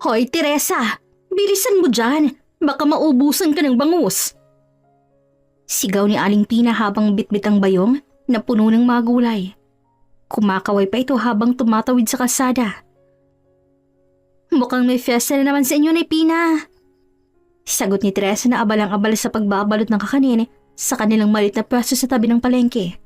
Hoy, Teresa! Bilisan mo dyan! Baka maubusan ka ng bangus! Sigaw ni Aling Pina habang bitbit ang bayong na puno ng mga gulay. Kumakaway pa ito habang tumatawid sa kalsada. Mukhang may fiesta na naman sa inyo ni Pina. Sagot ni Teresa na abalang-abala sa pagbabalot ng kakanin sa kanilang maliit na pwesto sa tabi ng palengke.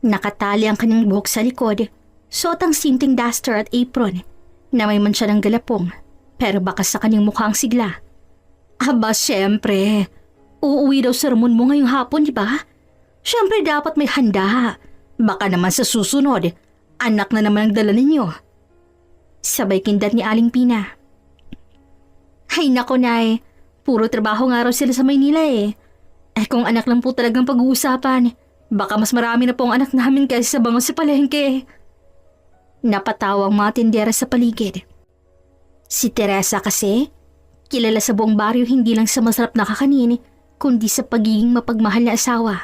Nakatali ang kanyang buhok sa likod, suot ang simpleng duster at apron na may mansya ng galapong pero baka sa kanyang mukha ang sigla. Aba, syempre. Uuwi daw sa Ramon mo ngayong hapon, di ba? Syempre dapat may handa. Baka naman sa susunod, anak na naman ang dala ninyo. Sabay kindat ni Aling Pina. Ay nako, Nay. Puro trabaho nga raw sila sa Maynila eh. Kung anak lang po talagang pag-uusapan, baka mas marami na po ang anak namin kaysa sa bangus sa palengke. Napatawa ang mga tindera sa paligid. Si Teresa kasi, kilala sa buong baryo hindi lang sa masarap na kakanin, kundi sa pagiging mapagmahal na asawa.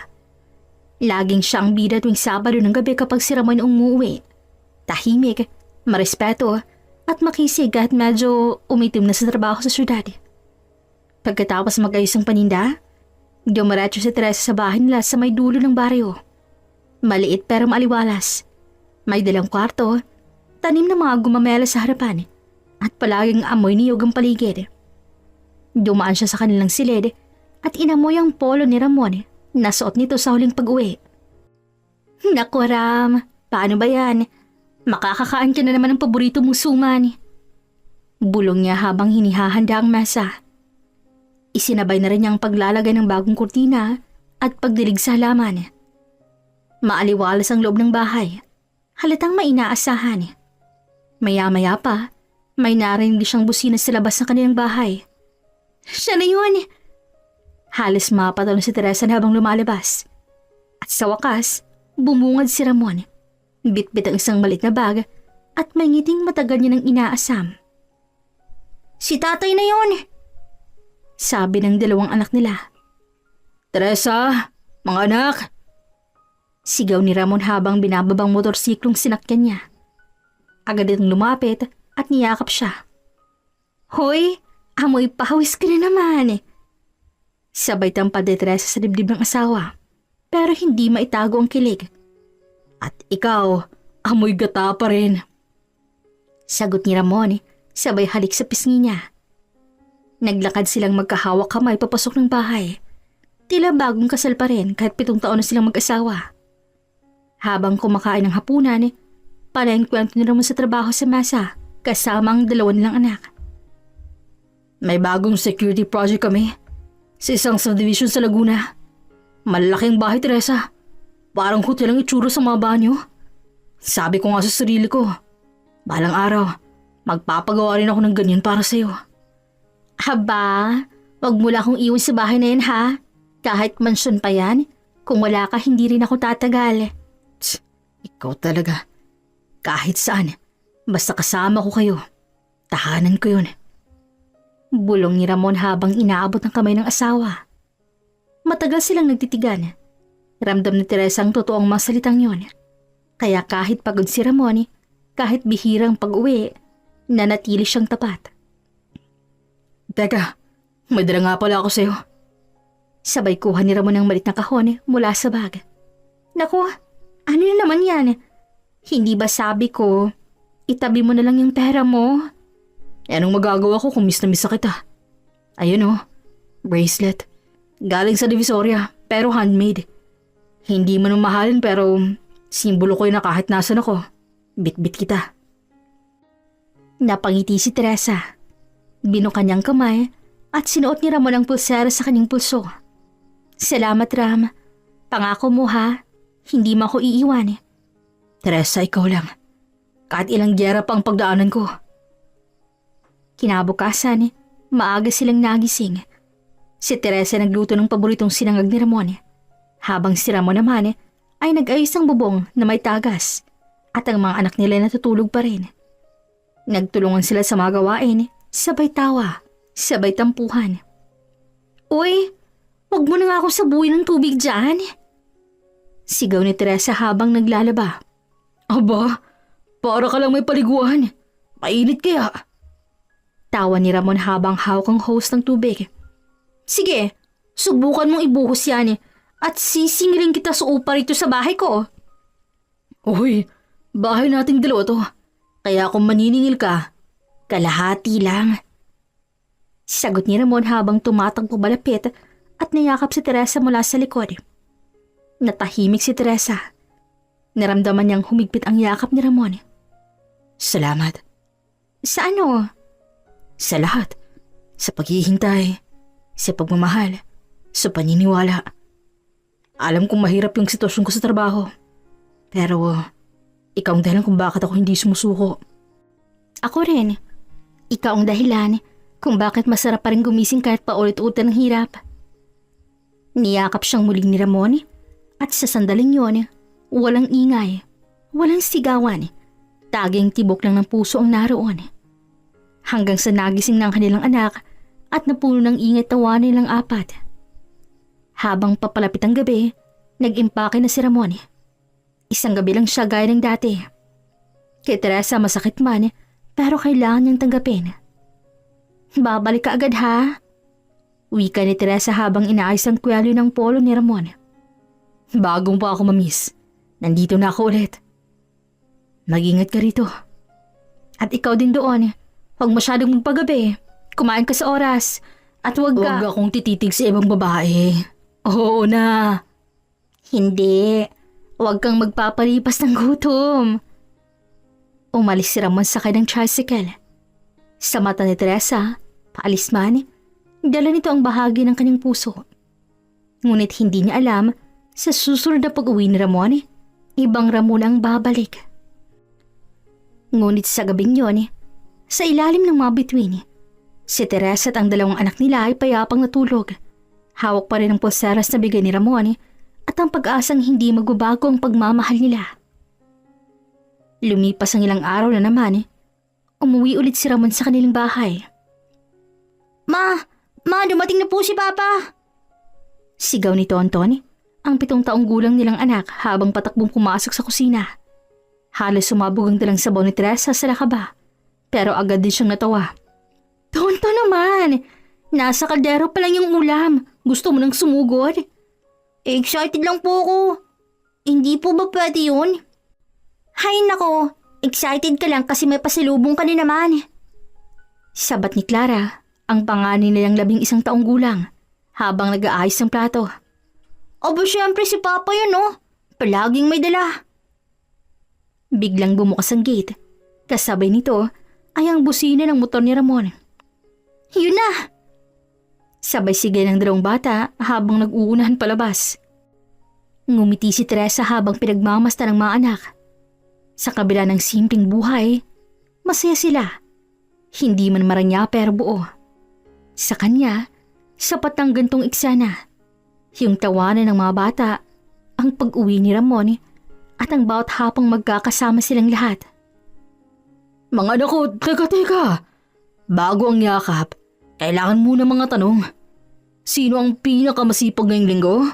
Laging siya ang bida tuwing Sabado ng gabi kapag si Ramon umuwi. Tahimik, marespeto, at makisig kahit medyo umitim na sa trabaho sa syudad. Pagkatapos mag-ayos ng paninda, dumiretso si Teresa sa bahay nila sa may dulo ng baryo. Maliit pero maaliwalas. May dalang kwarto, tanim na mga gumamela sa harapan, at palaging amoy niyog ang paligid. Dumaan siya sa kanilang silid at inamoy ang polo ni Ramon na suot nito sa huling pag-uwi. Naku Ram, paano ba yan? Makakakaan ka na naman ng paborito mong suman. Bulong niya habang hinihahanda ang mesa. Isinabay na rin niya ang paglalagay ng bagong kurtina at pagdilig sa halaman. Maaliwalas ang loob ng bahay. Halatang may inaasahan. Maya-maya pa, may narinig siyang busina sa labas ng kanilang bahay. Siya na yun! Halos mapatalon si Teresa habang lumalabas. At sa wakas, bumungad si Ramon. Bit-bit ang isang maliit na bag at may ngiting matagal niya ng inaasam. Si tatay na yun! Sabi ng dalawang anak nila. Teresa, mga anak! Sigaw ni Ramon habang binababang motorsiklong sinakyan niya. Agad itong lumapit at niyakap siya. Hoy, amoy pahawis ka na naman! Sabay tampad ni Teresa sa dibdib ng asawa, pero hindi maitago ang kilig. At ikaw, amoy gata pa rin. Sagot ni Ramon, sabay halik sa pisngi niya. Naglakad silang magkahawak kamay papasok ng bahay. Tila bagong kasal pa rin kahit 7 taon na silang mag-asawa. Habang kumakain ng hapunan, panayang-kwento ni Ramon sa trabaho sa mesa kasama ang 2 nilang anak. May bagong security project kami sa isang subdivision sa Laguna. Malaking bahay, Teresa. Parang hotel ang itsura sa mga banyo. Sabi ko nga sa sarili ko, balang araw, magpapagawa rin ako ng ganyan para sa'yo. Aba, wag mo lang akong iwan sa bahay na yan ha. Kahit mansyon pa yan, kung wala ka hindi rin ako tatagal. Tsk, ikaw talaga. Kahit saan, basta kasama ko kayo. Tahanan ko yun. Bulong ni Ramon habang inaabot ang kamay ng asawa. Matagal silang nagtitigan. Ramdam ni Teresa ang totoong mga salitang yun. Kaya kahit pagod si Ramon, kahit bihirang pag-uwi, nanatili siyang tapat. Teka, may dala nga pala ako sa'yo. Sabay kuha ni Ramon ng malit na kahon mula sa bag. Naku, ano na naman yan? Hindi ba sabi ko, itabi mo na lang yung pera mo? Anong magagawa ko kung miss na miss na kita? Ayun bracelet. Galing sa Divisoria, pero handmade. Hindi man mahalin pero simbolo ko yun na kahit nasan ako, bit-bit kita. Napangiti si Teresa. Binuka niyang kamay at sinuot ni Ramon ang pulsera sa kanyang pulso. Salamat Ram. Pangako mo ha, hindi mo ako iiwan. Teresa, ikaw lang. Kahit ilang gyera pa ang pagdaanan ko. Kinabukasan, maaga silang nagising. Si Teresa nagluto ng paboritong sinangag ni Ramon, habang si Ramon naman ay nag-ayos ng bubong na may tagas at ang mga anak nila natutulog pa rin. Nagtulungan sila sa mga gawain, sabay tawa, sabay tampuhan. Uy, wag mo na nga ako sabuhin ng tubig dyan. Sigaw ni Teresa habang naglalaba. Aba, para ka lang may paliguan. Mainit kaya. Tawa ni Ramon habang hawak ang hose ng tubig. Sige, subukan mong ibuhos yan at sisingilin kita sa upa rito sa bahay ko. Uy, bahay nating dalawa to. Kaya kung maniningil ka, kalahati lang. Sagot ni Ramon habang tumatakbo balapit at niyakap si Teresa mula sa likod. Natahimik si Teresa. Naramdaman niyang humigpit ang yakap ni Ramon. Salamat. Sa ano? Sa lahat. Sa paghihintay, sa pagmamahal, sa paniniwala. Alam kong mahirap yung sitwasyon ko sa trabaho. Pero, ikaw ang dahilan kung bakit ako hindi sumusuko. Ako rin. Ikaw ang dahilan kung bakit masarap pa rin gumising kahit paulit-ulit ng hirap. Niyakap siyang muling ni Ramon at sa sandaling yon, walang ingay, walang sigawan. Taging tibok lang ng puso ang naroon. Hanggang sa nagising ng kanilang anak at napuno ng ingay tawa nilang apat. Habang papalapit ang gabi, nag-impake na si Ramon. Isang gabi lang siya gaya ng dati. Kay Teresa masakit man, pero kailangan niyang tanggapin. Babalik ka agad ha? Wika ni Teresa habang inaayos ang kwelyo ng polo ni Ramon. Bagong pa ako mamiss. Nandito na ako ulit. Mag-ingat ka rito. At ikaw din doon. Huwag masyadong magpagabi. Kumain ka sa oras. At huwag akong tititig sa ibang babae. Oo na. Hindi. Huwag kang magpapalipas ng gutom. Umalis si Ramon sakay ng tricycle. Sa mata ni Teresa, paalis man, dala nito ang bahagi ng kanyang puso. Ngunit hindi niya alam, sa susunod na pag-uwi ni Ramon, ibang Ramon ang babalik. Ngunit sa gabing yon, sa ilalim ng mga bituin, si Teresa at ang dalawang anak nila ay payapang natulog. Hawak pa rin ang pulseras na bigay ni Ramon at ang pag-asang hindi magbabago ang pagmamahal nila. Lumipas ang ilang araw na naman, umuwi ulit si Ramon sa kanilang bahay. Ma, dumating na po si Papa! Sigaw ni Tonton, ang 7 taong gulang nilang anak habang patakbong pumasok sa kusina. Halos sumabog ang dalang sabaw ni Teresa sa lakaba, pero agad din siyang natawa. Tonton naman! Nasa kaldero pa lang yung ulam. Gusto mo nang sumugod? Excited lang po ako. Hindi po ba pwede yun? Hay nako, excited ka lang kasi may pasalubong ka din naman. Sabat ni Clara, ang panganay nilang 11 taong gulang, habang nag-aayos ng plato. Aba syempre si Papa yun palaging may dala. Biglang bumukas ang gate, kasabay nito ay ang busina ng motor ni Ramon. Yun na! Sabay sigay ng 2 bata habang nag-uunahan palabas. Ngumiti si Teresa habang pinagmamasta ng mga anak. Sa kabila ng simpleng buhay, masaya sila. Hindi man maranya pero buo. Sa kanya, sapat ang gantong eksena. Yung tawanan ng mga bata, ang pag-uwi ni Ramon at ang bawat hapong magkakasama silang lahat. Mga anak ko, teka. Bago ang yakap, kailangan muna mga tanong. Sino ang pinakamasipag ngayong linggo?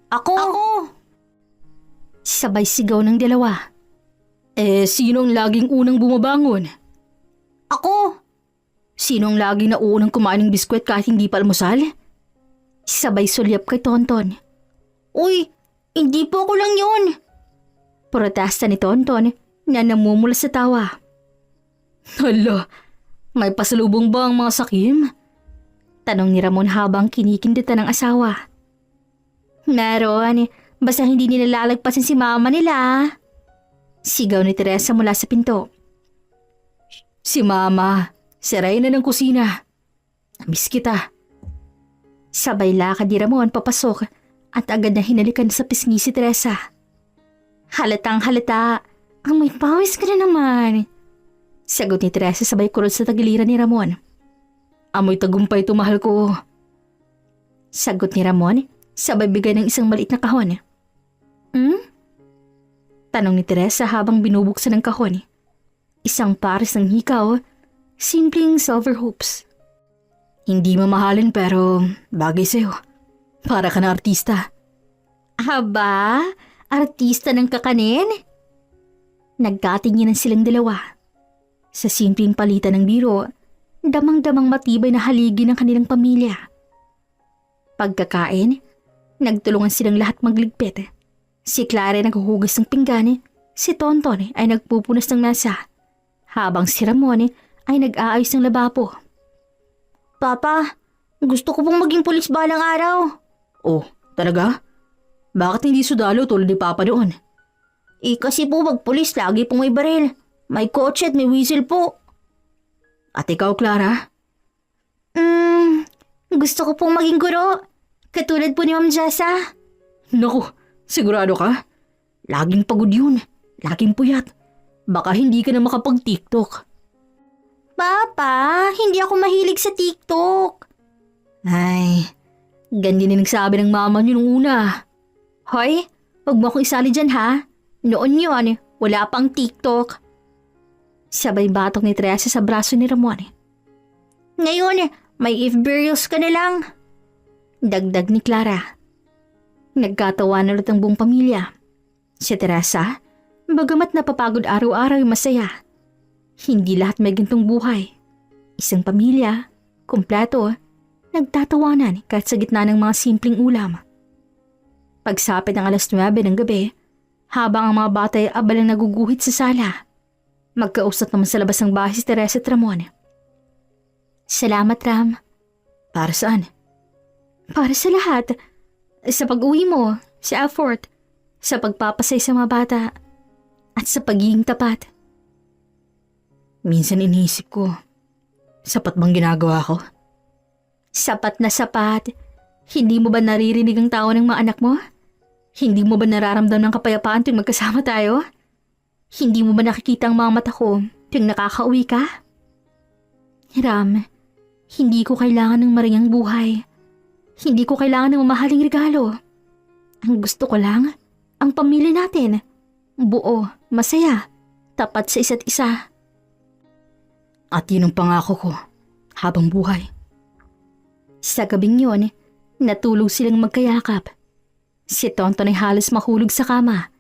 Ako! Sabay sigaw ng dalawa. Sino ang laging unang bumabangon? Ako! Sino ang laging naunang kumain ng biskwit kahit hindi pa almusal? Sabay sulyap kay Tonton. Uy, hindi po ako lang yun! Protesta ni Tonton na namumula sa tawa. Hala, may pasalubong ba ang mga sakim? Tanong ni Ramon habang kinikinditan ng asawa. Meron, basta hindi nila lalagpasin si mama nila. Sigaw ni Teresa mula sa pinto. Si mama, sirayin na ng kusina. Namiss kita. Sabay lakad ni Ramon papasok at agad na hinalikan sa pisngi si Teresa. Halatang halata, amoy pawis ka na naman. Sagot ni Teresa sabay kurot sa tagiliran ni Ramon. Amoy tagumpay to mahal ko. Sagot ni Ramon sabay bigay ng isang maliit na kahon. Tanong ni Teresa habang binubuksan ng kahon. Isang pares ng hikaw, simpleng silver hoops. Hindi mamahalin pero bagay sa'yo. Para ka na artista. Aba, artista ng kakanin? Nagkatinginan silang dalawa. Sa simpleng palitan ng biro, damang-damang matibay na haligi ng kanilang pamilya. Pagkakain, nagtulungan silang lahat magligpit. Si Clara ay naghuhugas ng pinggan, si Tonton ay nagpupunas ng mesa, habang si Ramon ay nag-aayos ng lababo. Papa, gusto ko pong maging pulis balang araw. Oh, talaga? Bakit hindi sundalo tulad ni Papa doon? Kasi po magpulis lagi pong may baril. May kotse at may whistle po. At ikaw, Clara? Gusto ko pong maging guro. Katulad po ni Ma'am Jessa. Naku, sigurado ka? Laging pagod yun. Laging puyat. Baka hindi ka na makapag-TikTok. Papa, hindi ako mahilig sa TikTok. Ay, gandi na nagsabi ng mama niyo nung una. Hoy, huwag mo akong isali dyan ha. Noon yun, wala pang TikTok. Sabay batok ni Teresa sa braso ni Ramon. Ngayon, may if-burials ka na lang. Dagdag ni Clara. Nagkatawanan ulit ang buong pamilya. Si Teresa, bagamat napapagod araw-araw ay masaya. Hindi lahat may gintong buhay. Isang pamilya, kumpleto, nagtatawanan kahit sa gitna ng mga simpleng ulam. Pagsapit ng 9:00 ng gabi, habang ang mga bata ay abalang naguguhit sa sala, magkausap naman sa labas ng bahay si Teresa at Ramon. Salamat, Ram. Para saan? Para sa lahat. Sa pag-uwi mo, sa effort, sa pagpapasay sa mga bata, at sa pagiging tapat. Minsan iniisip ko, sapat bang ginagawa ko? Sapat na sapat. Hindi mo ba naririnig ang tawa ng mga anak mo? Hindi mo ba nararamdam ng kapayapaan tuwing magkasama tayo? Hindi mo ba nakikita ang mga mata ko tuwing nakakauwi ka? Ram, hindi ko kailangan ng mariyang buhay. Hindi ko kailangan ng mamahaling regalo. Ang gusto ko lang, ang pamilya natin. Buo, masaya, tapat sa isa't isa. At yun ang pangako ko, habang buhay. Sa gabing yun, natulog silang magkayakap. Si Tonton ay halos mahulog sa kama,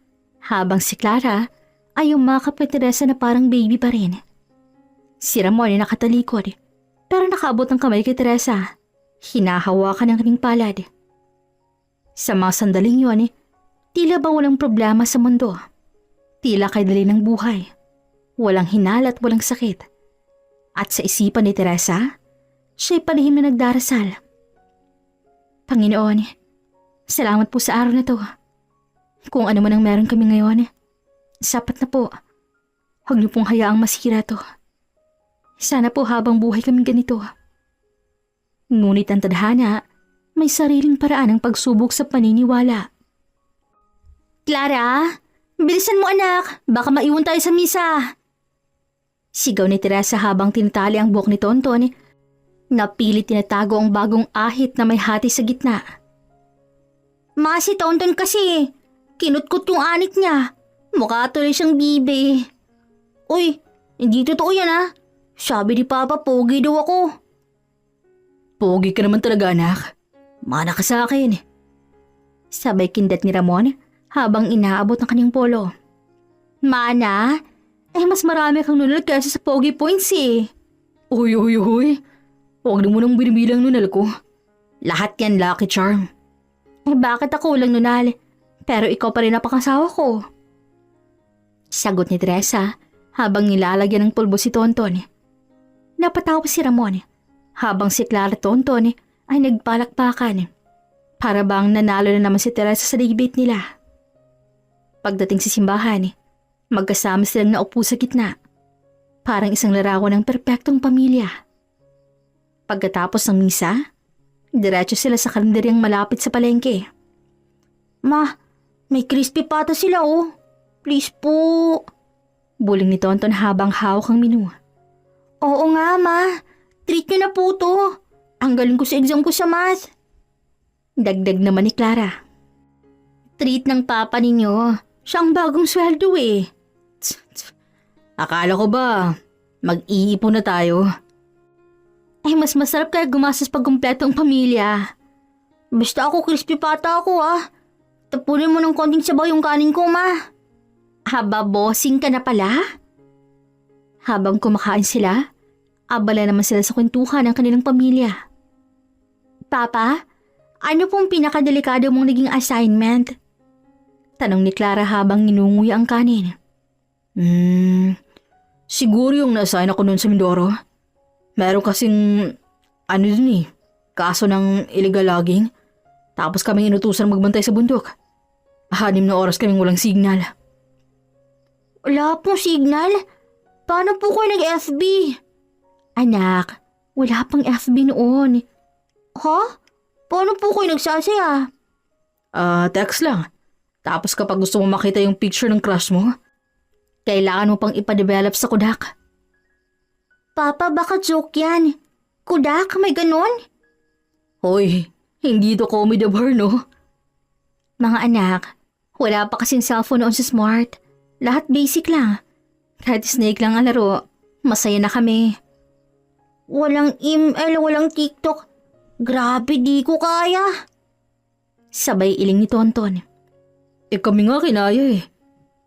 habang si Clara ay umakap kay Teresa na parang baby pa rin. Si Ramon ay nakatalikod, pero nakaabot ng kamay kay Teresa. Hinahawakan ng kanyang palad. Sa mga sandaling yun, tila ba walang problema sa mundo. Tila kay dali ng buhay. Walang hinala at walang sakit. At sa isipan ni Teresa, siya'y palihim na nagdarasal. Panginoon, salamat po sa araw na to. Kung ano man ang meron kami ngayon, sapat na po. Huwag niyo pong hayaang masira to. Sana po habang buhay kaming ganito. Ngunit ang tadhana, may sariling paraan ng pagsubok sa paniniwala. Clara, bilisan mo anak, baka maiwan tayo sa misa. Sigaw ni Teresa habang tinatali ang buhok ni Tonton, na pilit tinatago ang bagong ahit na may hati sa gitna. Si Tonton kasi, kinutkot yung anit niya. Mukha tuloy siyang bibe. Uy, hindi totoo yan ha. Sabi ni Papa, pogi daw ako. Pogi ka naman talaga anak. Mana ka sa akin. Sabay kindat ni Ramon habang inaabot ang kanyang polo. Mana? Mas marami kang nunal kaysa sa pogi points eh. Uy. Huwag na mo nang binibilang nunal ko. Lahat yan Lucky Charm. Bakit ako lang nunal? Pero ikaw pa rin napakasawa ko. Sagot ni Teresa habang nilalagyan ng pulbo si Tonton. Napatawa si Ramon habang si Clara at Tonton ay nagpalakpakan. Para bang nanalo na naman si Teresa sa debate nila. Pagdating sa simbahan, magkasama silang naupo sa gitna. Parang isang larawan ng perpektong pamilya. Pagkatapos ng misa, diretso sila sa kalendaryang malapit sa palengke. Ma, may crispy pata sila oh. Please po. Buling ni Tonton habang hawak ang menu. Oo nga ma, treat nyo na po to. Ang galing ko sa exam ko sa math. Dagdag naman ni Clara. Treat ng papa ninyo. Siya ang bagong sweldo eh. Akala ko ba, mag-iipon na tayo? Mas masarap kaya gumastos pag kumpleto ang pamilya. Basta ako crispy pata ako ah. Tapunin mo ng konting sabaw yung kanin ko ma. Haba bossing ka na pala? Habang kumakain sila, Abala naman sila sa kwentuhan ng kanilang pamilya. Papa, ano pong pinakadelikado mong naging assignment? Tanong ni Clara habang ninunguya ang kanin. Siguro yung na-assign ako nun sa Mindoro. Meron kasing, dun kaso ng illegal logging. Tapos kaming inutusan magbantay sa bundok. 6 na oras kaming walang signal. Wala pong signal? Paano po kayo nag-FB? Anak, wala pang FB noon. Ha? Paano po kayo nagsasaya? Text lang. Tapos kapag gusto mo makita yung picture ng crush mo, kailangan mo pang ipadevelop sa Kodak. Papa, baka joke yan. Kodak, may ganon? Hoy, hindi to comedy bar, no? Mga anak, wala pa kasing cellphone noon sa smart. Lahat basic lang. Kahit snake lang ang laro, masaya na kami. Walang email, walang TikTok. Grabe, di ko kaya. Sabay iling ni Tonton. Kami nga kinaya eh.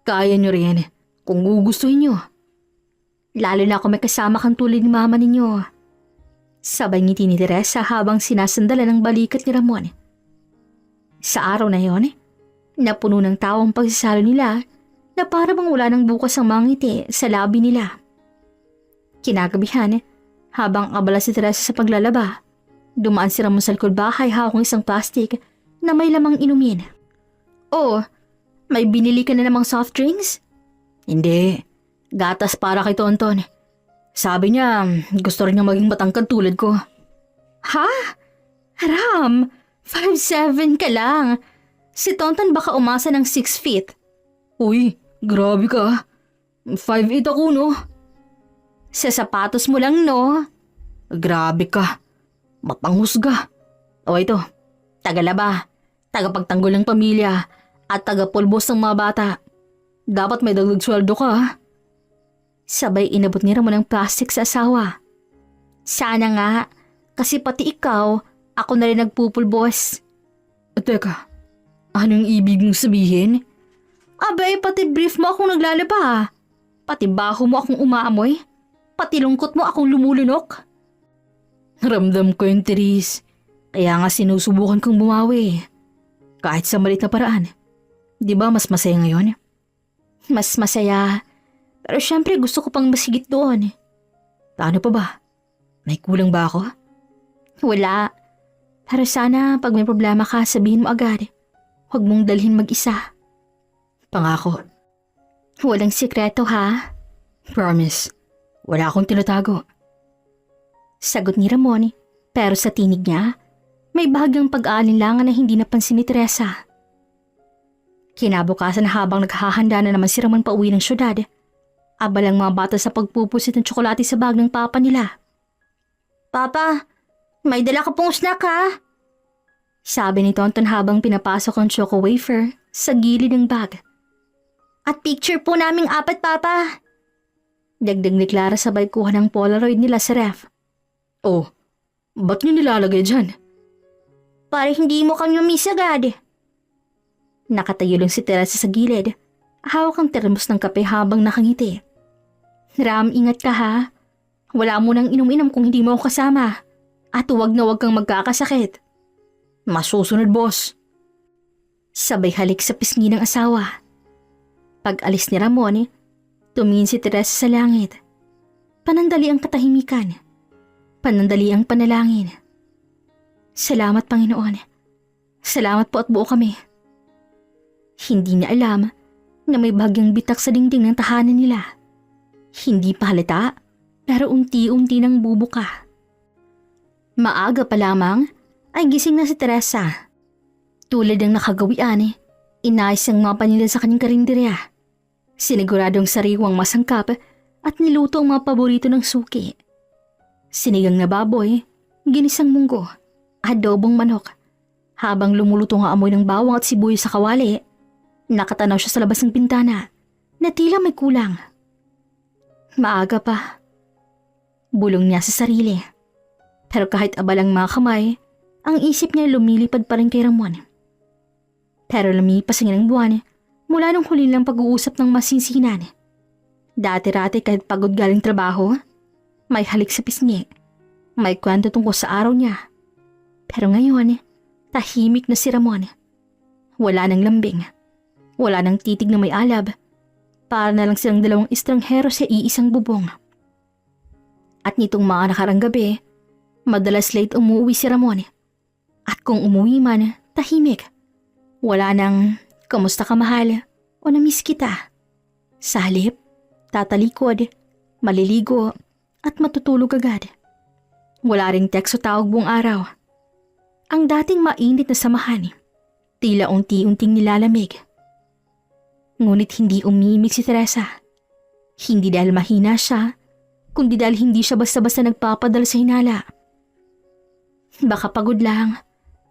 Kaya nyo rin kung gugustuhin nyo. Lalo na kung may kasama kang tulad ni mama ninyo. Sabay ngiti ni Teresa habang sinasandala ng balikat ni Ramon. Sa araw na yon, napuno ng tao ang pagsasalo nila na para bang wala nang bukas ang mga ngiti sa labi nila. Kinagabihan, habang abala si Teresa sa paglalaba, dumaan si Ramon sa likod bahay hawak ng isang plastic na may lamang inumin. Oh, may binili ka na namang soft drinks? Hindi, gatas para kay Tonton. Sabi niya, gusto rin niya maging matangkad tulad ko. Ha? Ram, 5'7" ka lang. Si Tonton baka umasa ng 6 feet. Uy, grabe ka. 5'8" ako, no? Sa sapatos mo lang, no? Grabe ka. Mapanghusga. O ito, tagalaba, tagapagtanggol ng pamilya, at tagapulbos ng mga bata. Dapat may dagdag sweldo ka, ha? Sabay inabot ni Ramon ng plastic sa asawa. Sana nga, kasi pati ikaw, ako na rin nagpupulbos. Teka, anong ibig mong sabihin? Abay, pati brief mo akong naglalaba. Pati baho mo akong umaamoy. Pati lungkot mo akong lumulunok. Ramdam ko yung Therese. Kaya nga sinusubukan kong bumawi. Kahit sa malit na paraan. Di ba mas masaya ngayon? Mas masaya. Pero syempre gusto ko pang masigit doon. Paano pa ba? May kulang ba ako? Wala. Pero sana pag may problema ka, sabihin mo agad. Huwag mong dalhin mag-isa. Pangako. Walang sikreto, ha? Promise. Wala akong tinatago. Sagot ni Ramon, pero sa tinig niya, may bahagyang pag-aalinlangan na hindi napansin ni Teresa. Kinabukasan habang naghahanda na naman si Ramon pauwi ng syudad, abalang mga bata sa pagpupusit ng tsokolate sa bag ng papa nila. Papa, may dala ka pong snack, ha? Sabi ni Tonton habang pinapasok ang choco wafer sa gilid ng bag. At picture po naming 4, Papa. Dagdag ni Clara sabay kuha ng Polaroid nila sa ref. Oh, ba't nyo nilalagay dyan? Para hindi mo kami miss agad. Nakatayo lang si Teresa sa gilid. Hawak ang termos ng kape habang nakangiti. Ram, ingat ka, ha? Wala mo nang inom-inom kung hindi mo ako kasama. At huwag na huwag kang magkakasakit. Masusunod, boss. Sabay halik sa pisngi ng asawa. Pag-alis ni Ramon, tumingin si Teresa sa langit. Panandali ang katahimikan. Panandali ang panalangin. Salamat, Panginoon. Salamat po at buo kami. Hindi niya alam na may bagyang bitak sa dingding ng tahanan nila. Hindi pa halata, pero unti-unti nang bubuka. Maaga pa lamang ay gising na si Teresa. Tulad ng nakagawian, inayos ang mga panila sa kanyang karinderya. Siniguradong sariwang masangkap at niluto ang mga paborito ng suki. Sinigang na baboy, ginisang munggo, adobong manok. Habang lumuluto ang amoy ng bawang at sibuyas sa kawali, nakatanaw siya sa labas ng bintana na tila may kulang. Maaga pa. Bulong niya sa sarili. Pero kahit abalang mga kamay, ang isip niya lumilipad pa rin kay Ramon. Pero lumipas ang ilang buwan mula nung huli lang pag-uusap ng masinsinan. Dati-rati kahit pagod galing trabaho, May halik sa pisngi. May kwento tungkol sa araw niya. Pero ngayon, tahimik na si Ramon. Wala nang lambing. Wala nang titig na may alab. Para na lang silang dalawang estranghero sa iisang bubong. At nitong mga nakarang gabi, madalas late umuwi si Ramon. At kung umuwi man, tahimik. Wala nang kamusta ka mahal o namiss kita. Sa halip, tatalikod, maliligo at matutulog agad. Wala ring text o tawag buong araw. Ang dating mainit na samahan, tila unti-unting nilalamig. Ngunit hindi umiimik si Teresa. Hindi dahil mahina siya, kundi dahil hindi siya basta-basta nagpapadala sa hinala. Baka pagod lang,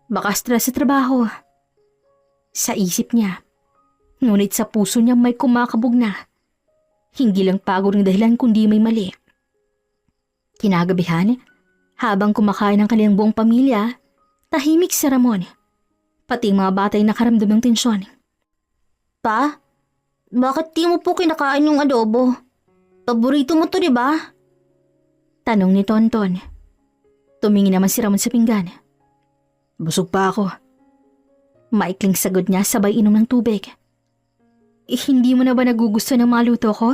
baka stress sa trabaho. Sa isip niya, ngunit sa puso niya may kumakabog na. Hindi lang pagod ng dahilan kundi may mali. Kinagabihan, habang kumakain ng kanilang buong pamilya, tahimik si Ramon. Pati mga bata ay nakaramdam ng tensyon. Pa, bakit di mo po kinakain yung adobo? Paborito mo to, di ba? Tanong ni Tonton. Tumingin naman si Ramon sa pinggan. Busog pa ako. Maikling sagot niya sabay inom ng tubig. Hindi mo na ba nagugusto ng mga luto ko?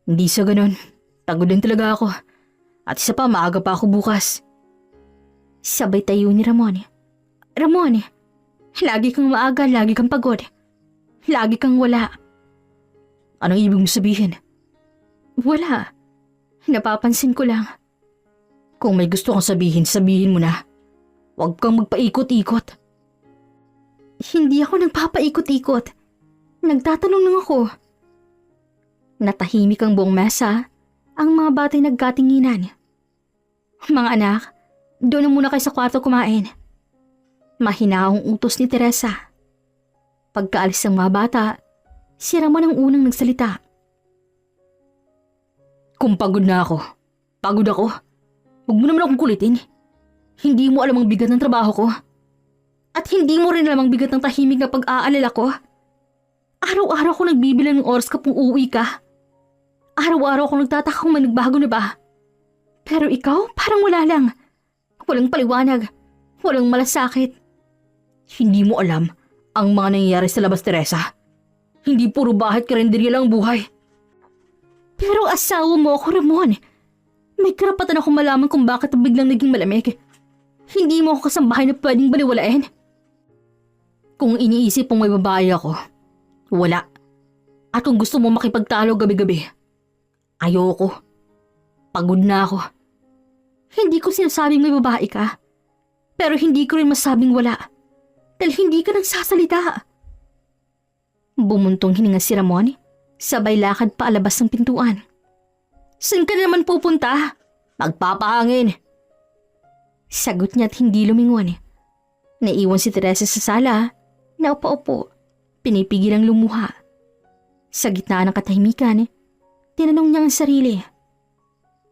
Hindi sa ganun. Pagod din talaga ako. At isa pa, maaga pa ako bukas. Sabay tayo ni Ramon. Ramon, lagi kang maaga, lagi kang pagod. Lagi kang wala. Anong ibig mo sabihin? Wala. Napapansin ko lang. Kung may gusto kang sabihin, sabihin mo na. Huwag kang magpaikot-ikot. Hindi ako nagpapaikot-ikot. Nagtatanong lang ako. Natahimik ang buong mesa, ang mga batay nagkatinginan. Mga anak, doon na muna kayo sa kwarto kumain. Mahina ang utos ni Teresa. Pagkaalis ng mga bata, si Ramon ang unang nagsalita. Kung pagod na ako, pagod ako. Huwag mo naman akong kulitin. Hindi mo alam ang bigat ng trabaho ko. At hindi mo rin alam ang bigat ng tahimik na pag-aalala ko. Araw-araw ako nagbibilang ng oras kapag uuwi ka. Araw-araw ako nagtataka kung may nagbago na ba. Pero ikaw, parang wala lang. Walang paliwanag. Walang malasakit. Hindi mo alam ang mga nangyayari sa labas, Teresa. Hindi puro bahay at karinderya lang ang buhay. Pero asawa mo ako, Ramon. May karapatan akong malaman kung bakit biglang naging malamig. Hindi mo ako kasambahay na pwedeng baliwalain. Kung iniisip mong may babae ako, wala. At kung gusto mo makipagtalo gabi-gabi, ayoko. Pagod na ako. Hindi ko sinasabing may babae ka. Pero hindi ko rin masabing wala. Dahil hindi ka nagsasalita. Bumuntong hininga si Ramon, sabay lakad paalabas ng pintuan. Saan ka naman pupunta? Magpapahangin. Sagot niya at hindi lumingon. Naiwan si Teresa sa sala, naupo-upo, pinipigil ang lumuha. Sa gitna ng katahimikan, tinanong niya ang sarili.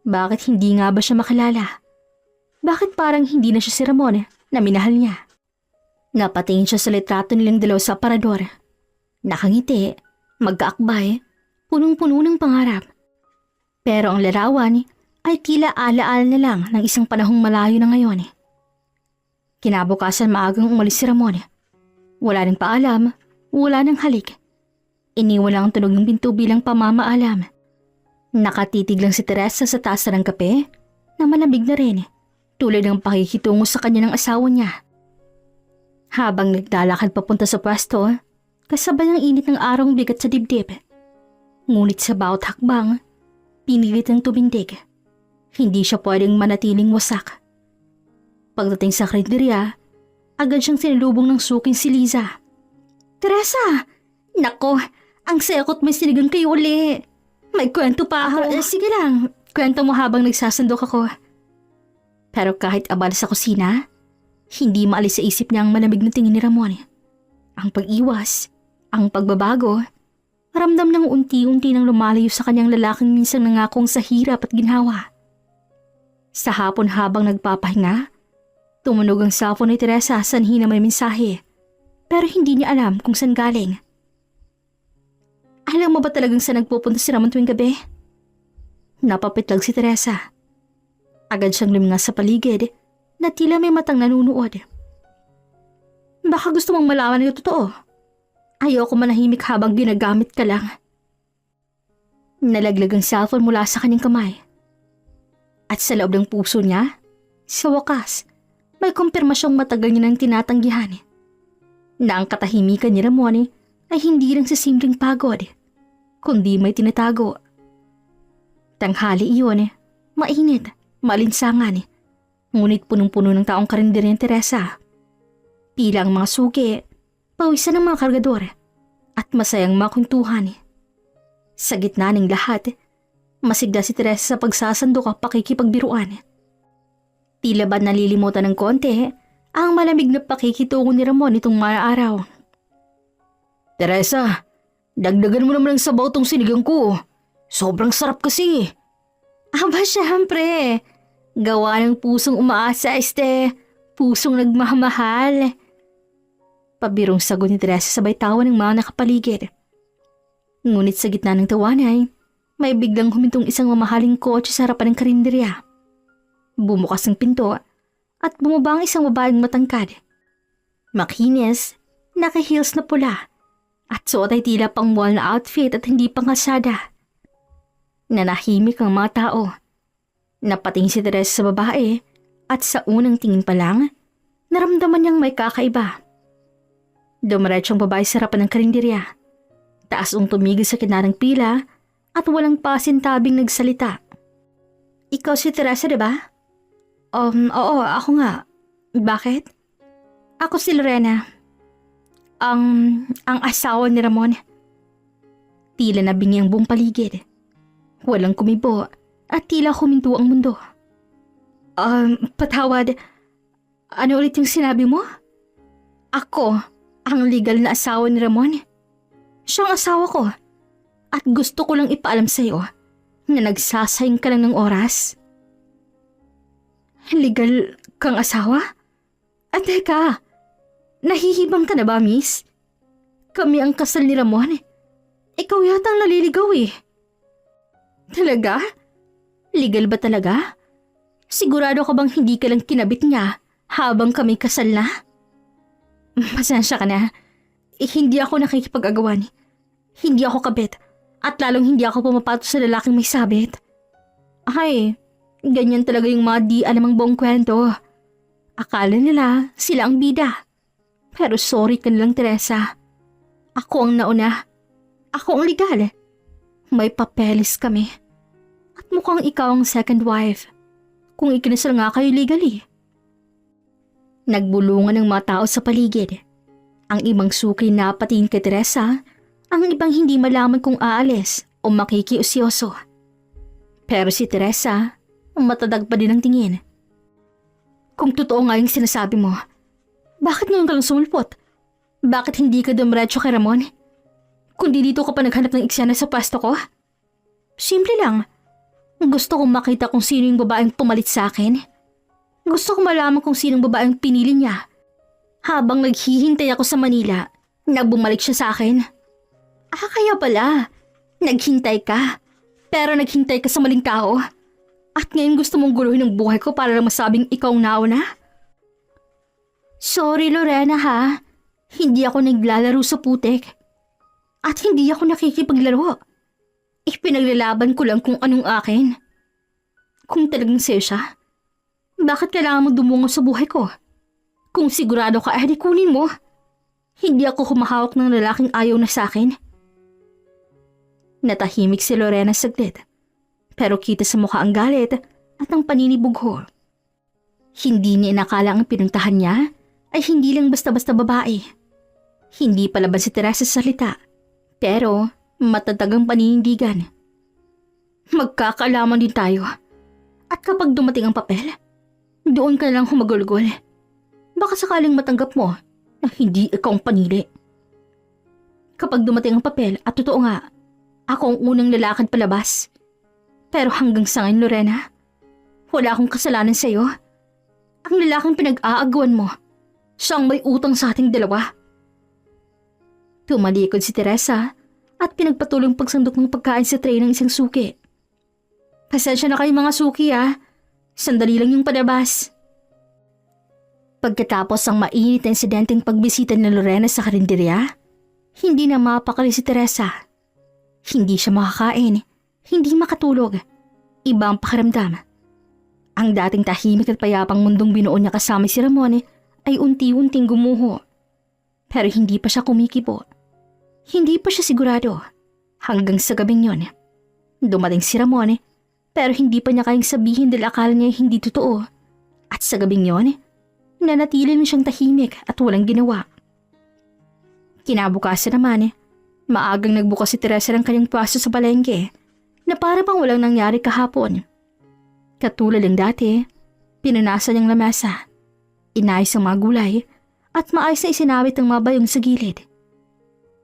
Bakit hindi nga ba siya makalala? Bakit parang hindi na siya si Ramon na minahal niya? Napatingin siya sa litrato nilang dalaw sa aparador. Nakangiti, magkaakbay, punong-puno ng pangarap. Pero ang larawan ay tila alaala na lang ng isang panahong malayo na ngayon. Kinabukasan maagang umalis si Ramon. Wala nang paalam, wala nang halik. Iniwan lang ang tunog ng pinto bilang pamamaalam. Nakatitig lang si Teresa sa tasa ng kape na malamig na rin, tulad ng pakikitungo sa kanya ng asawa niya. Habang naglalakad papunta sa pwesto, kasabay ng init ng araw ang bigat sa dibdib. Ngunit sa bawat hakbang, pinilit ang tumindig. Hindi siya pwedeng manatiling wasak. Pagdating sa karinderya, agad siyang sinalubong ng suking si Liza. Teresa! Nako, ang saya ko't may sinigang kayo uli. May kwento pa ako. Sige lang, kwento mo habang nagsasandok ako. Pero kahit abala sa kusina, hindi maalis sa isip niya ang malamig na tingin ni Ramon. Ang pag-iwas, ang pagbabago, ramdam ng unti-unti nang lumalayo sa kanyang lalaking minsan nangakong sa hirap at ginhawa. Sa hapon habang nagpapahinga, tumunog ang cellphone ni Teresa sanhi na may mensahe, pero hindi niya alam kung saan galing. Alam mo ba talagang saan nagpupunta si Ramon tuwing gabi? Napapitlag si Teresa. Agad siyang lumingas sa paligid na tila may matang nanunood. Baka gusto mong malaman na yung totoo. Ayoko manahimik habang ginagamit ka lang. Nalaglag ang cellphone mula sa kanyang kamay. At sa loob ng puso niya, sa wakas, may kumpirmasyong matagal niya nang tinatanggihan na ang katahimikan ni Ramon ay hindi lang sa simpleng pagod, kundi may tinatago. Tanghali iyon, mainit, malinsangan, ngunit punong-puno ng taong karinderya ni Teresa. Pila ang mga suki, pawisan ng mga kargador, at masayang mga kwentuhan. Sa gitna ng lahat, masigla si Teresa sa pagsasandok at pakikipagbiruan. Tila ba nalilimutan ng konti ang malamig na pakikitungo ni Ramon itong mga araw. Teresa, dagdagan mo naman ng sabaw tong sinigang ko. Sobrang sarap kasi. Aba, syempre. Gawa ng pusong umaasa, pusong nagmamahal. Pabirong sagot ni Teresa sabay tawa ng mga nakapaligid. Ngunit sa gitna ng tawanan, may biglang humintong isang mamahaling kotse sa harapan ng karinderya. Bumukas ang pinto at bumaba ang isang babaeng matangkad. Makinis, naka-heels na pula at suot ay tila pang mall na outfit at hindi pang kalsada. Nanahimik ang mga tao. Napatingin si Teresa sa babae at sa unang tingin pa lang, naramdaman niyang may kakaiba. Dumiretso ang babae sa harapan ng karinderya. Taas tumigil sa kinarang pila at walang pasintabing nagsalita. Ikaw si Teresa, diba? Oo, ako nga. Bakit? Ako si Lorena. Ang asawa ni Ramon. Tila nabingi ang buong paligid. Walang kumibo at tila huminto ang mundo. Patawad. Ano ulit yung sinabi mo? Ako, ang legal na asawa ni Ramon. Siya ang asawa ko. At gusto ko lang ipaalam sa'yo na nagsasayang ka lang ng oras. Legal kang asawa? At teka, nahihibang ka na ba, miss? Kami ang kasal ni Ramon. Ikaw yata ang naliligaw eh. Talaga? Legal ba talaga? Sigurado ka bang hindi ka lang kinabit niya habang kami kasal na? Pasensya ka na. Hindi ako nakikipag-agawan. Hindi ako kabit. At lalong hindi ako pumapato sa lalaking may sabit. Ay, ganyan talaga yung mga di alam ang buong kwento. Akala nila sila ang bida. Pero sorry ka nilang, Teresa. Ako ang nauna. Ako ang legal. May papeles kami. At mukhang ikaw ang second wife. Kung ikinasal nga kayo legally. Nagbulungan ng mga tao sa paligid. Ang ibang suki na patingin kay Teresa, ang ibang hindi malaman kung aalis o makikiusyoso. Pero si Teresa, matadag pa din ang tingin. Kung totoo nga yung sinasabi mo, bakit ngayon ka lang sumulpot? Bakit hindi ka dumiretso kay Ramon? Kundi dito ka pa naghanap ng eksena sa pwesto ko? Simple lang. Gusto kong makita kung sino yung babaeng pumalit sa akin. Gusto kong malaman kung sinong babaeng pinili niya. Habang naghihintay ako sa Manila, na bumalik siya sa akin. Kaya pala. Naghintay ka. Pero naghintay ka sa maling tao. At ngayon gusto mong guluhin ang buhay ko para lang masabing ikaw ang nauna? Sorry, Lorena ha. Hindi ako naglalaro sa putek. At hindi ako nakikipaglaro. Ipinaglalaban ko lang kung anong akin. Kung talagang sa'yo siya, bakit kailangan mo dumungo sa buhay ko? Kung sigurado ka, di kunin mo. Hindi ako humahawak ng lalaking ayaw na sa akin. Natahimik si Lorena saglit. Pero kita sa mukha ang galit at ang paninibugho. Hindi niya inakala ang pinuntahan niya ay hindi lang basta-basta babae. Hindi palaban si Teresa sa salita, pero matatag ang paninindigan. Magkakaalaman din tayo. At kapag dumating ang papel, doon ka lang humagulgol. Baka sakaling matanggap mo na hindi ikaw ang panili. Kapag dumating ang papel at totoo nga, ako ang unang lalakad palabas. Pero hanggang sa ngayon, Lorena, wala akong kasalanan sa'yo. Ang lalaking pinag-aagawan mo, siyang may utang sa ating dalawa. Tumalikod si Teresa at pinagpatuloy ang pagsandok ng pagkain sa tray ng isang suki. Pasensya na kayo mga suki Sandali lang yung palabas. Pagkatapos ang mainit na insidenteng pagbisita ni Lorena sa karinderya, hindi na mapakali si Teresa. Hindi siya makakain, hindi makatulog. Iba ang pakiramdam. Ang dating tahimik at payapang mundong binuo niya kasama si Ramon ay unti-unting gumuho. Pero hindi pa siya kumikibo. Hindi pa siya sigurado. Hanggang sa gabing yon, dumating si Ramon pero hindi pa niya kayang sabihin dahil akala niya hindi totoo. At sa gabing yon, nanatili na siyang tahimik at walang ginawa. Kinabukasan naman, maagang nagbukas si Teresa ng kanyang pwesto sa palengke na para bang walang nangyari kahapon. Katulad ng dati, pinunasan niyang lamesa, inayos ang mga gulay at maayos na isinawit ang mga bayong sa gilid.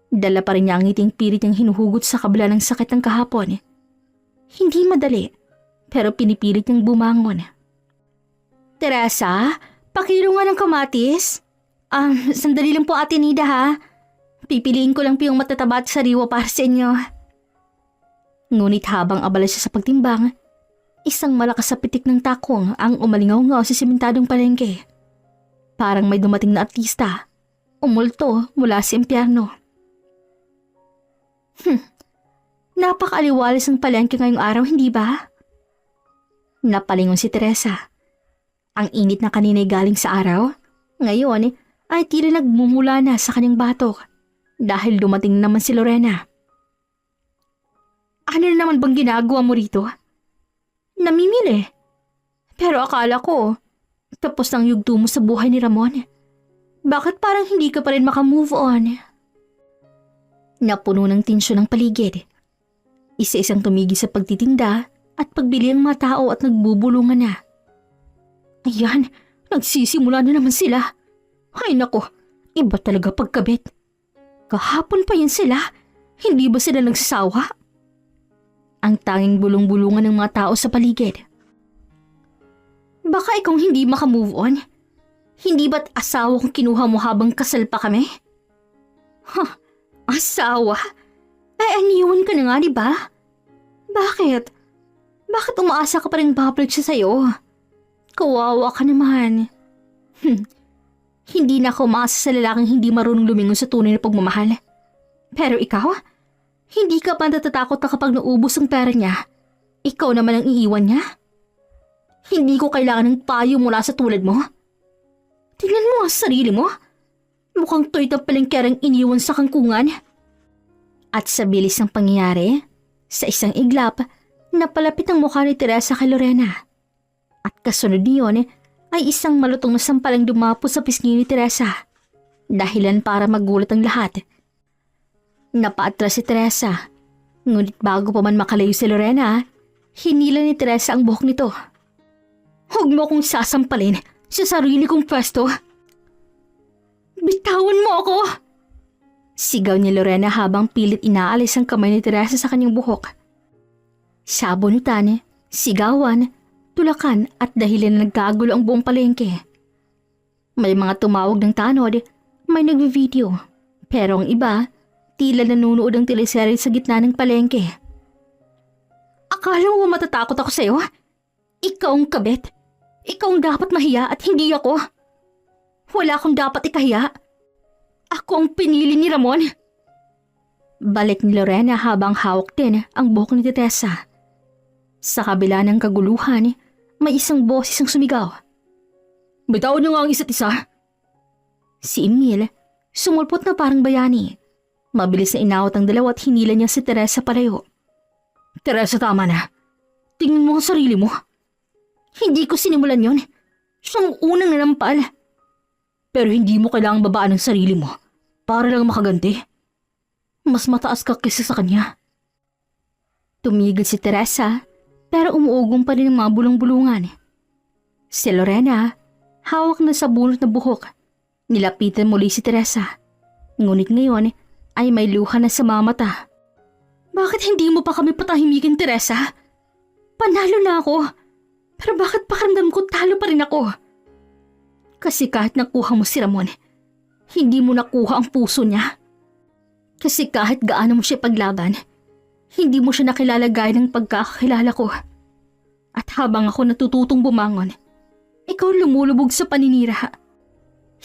Dala pa rin niya ang ngiting pilit niyang hinuhugot sa kabila ng sakit ng kahapon. Hindi madali, pero pinipilit niyang bumangon. Teresa, pakilo nga ng kamatis. Sandali lang po Ate Nida Pipiliin ko lang po yung matataba at sariwa para sa inyo. Ngunit habang abala siya sa pagtimbang, isang malakas sa pitik ng takong ang umalingaw-ngaw sa simentadong palengke. Parang may dumating na artista, umulto mula sa impyerno. Napakaaliwalas ng palengke ngayong araw, hindi ba? Napalingon si Teresa. Ang init na kanina'y galing sa araw, ngayon ay tila nagmumula na sa kanyang batok dahil dumating naman si Lorena. Ano na naman bang ginagawa mo rito? Namimili. Pero akala ko, tapos ang yugto mo sa buhay ni Ramon. Bakit parang hindi ka pa rin makamove on? Napuno ng tensyon ang paligid. Isa-isang tumigil sa pagtitinda at pagbili ang mga tao at nagbubulungan na. Ayan, nagsisimula na naman sila. Ay nako, iba talaga pagkabit. Kahapon pa yan sila, hindi ba sila nagsasawa? Ang tanging bulong-bulungan ng mga tao sa paligid. Baka ikaw hindi makamove on? Hindi ba't asawa kong kinuha mo habang kasal pa kami? Asawa? Ay, aniwan ka na nga, di ba? Bakit? Bakit umaasa ka pa rin babalik siya sa'yo? Kawawa ka naman. Hindi na ako umaasa sa lalaking hindi marunong lumingon sa tunay na pagmamahal. Pero ikaw, hindi ka pa natatakot na kapag naubos ang pera niya, ikaw naman ang iiwan niya? Hindi ko kailangan ng payo mula sa tulad mo. Tingnan mo ang sarili mo. Mukhang toy na palengkerang iniwan sa kangkungan. At sa bilis ng pangyayari, sa isang iglap, napalapit ang mukha ni Teresa kay Lorena. At kasunod niyon ay isang malutong na sampalang dumapo sa pisngi ni Teresa. Dahilan para magulat ang lahat. Napaatras si Teresa. Ngunit bago pa man makalayo si Lorena, hinila ni Teresa ang buhok nito. Huwag mo akong sasampalin sa sarili kong pwesto. Bitawan mo ako! Sigaw ni Lorena habang pilit inaalis ang kamay ni Teresa sa kanyang buhok. Sabunutan, sigawan, tulakan at dahilan na nagkagulo ang buong palengke. May mga tumawag ng tanod, may nagvi-video. Pero ang iba, tila nanunood ang teleserye sa gitna ng palengke. Akala mo matatakot ako sa'yo? Ikaw ang kabit. Ikaw ang dapat mahiya at hindi ako. Wala akong dapat ikahiya. Ako ang pinili ni Ramon. Balik ni Lorena habang hawak din ang buhok ni Teresa. Sa kabila ng kaguluhan, may isang boses ang sumigaw. Bitawan niyo nga ang isa't isa. Si Emil, sumulpot na parang bayani. Mabilis na inawat ang dalawa at hinila niya si Teresa palayo. Teresa, tama na. Tingnan mo ang sarili mo. Hindi ko sinimulan yon. Siyang unang nanampal. Pero hindi mo kailangang babaan ang sarili mo para lang makaganti. Mas mataas ka kaysa sa kanya. Tumigil si Teresa pero umuugong pa rin ang mga bulong-bulungan. Si Lorena, hawak na sa bunot na buhok. Nilapitan muli si Teresa. Ngunit ngayon ay may luha na sa mga mata. Bakit hindi mo pa kami patahimikin, Teresa? Panalo na ako. Pero bakit pakiramdam ko talo pa rin ako? Kasi kahit nakuha mo si Ramon, hindi mo nakuha ang puso niya. Kasi kahit gaano mo siya paglaban, hindi mo siya nakilala gaya ng pagkakakilala ko. At habang ako natututong bumangon, ikaw lumulubog sa paninira.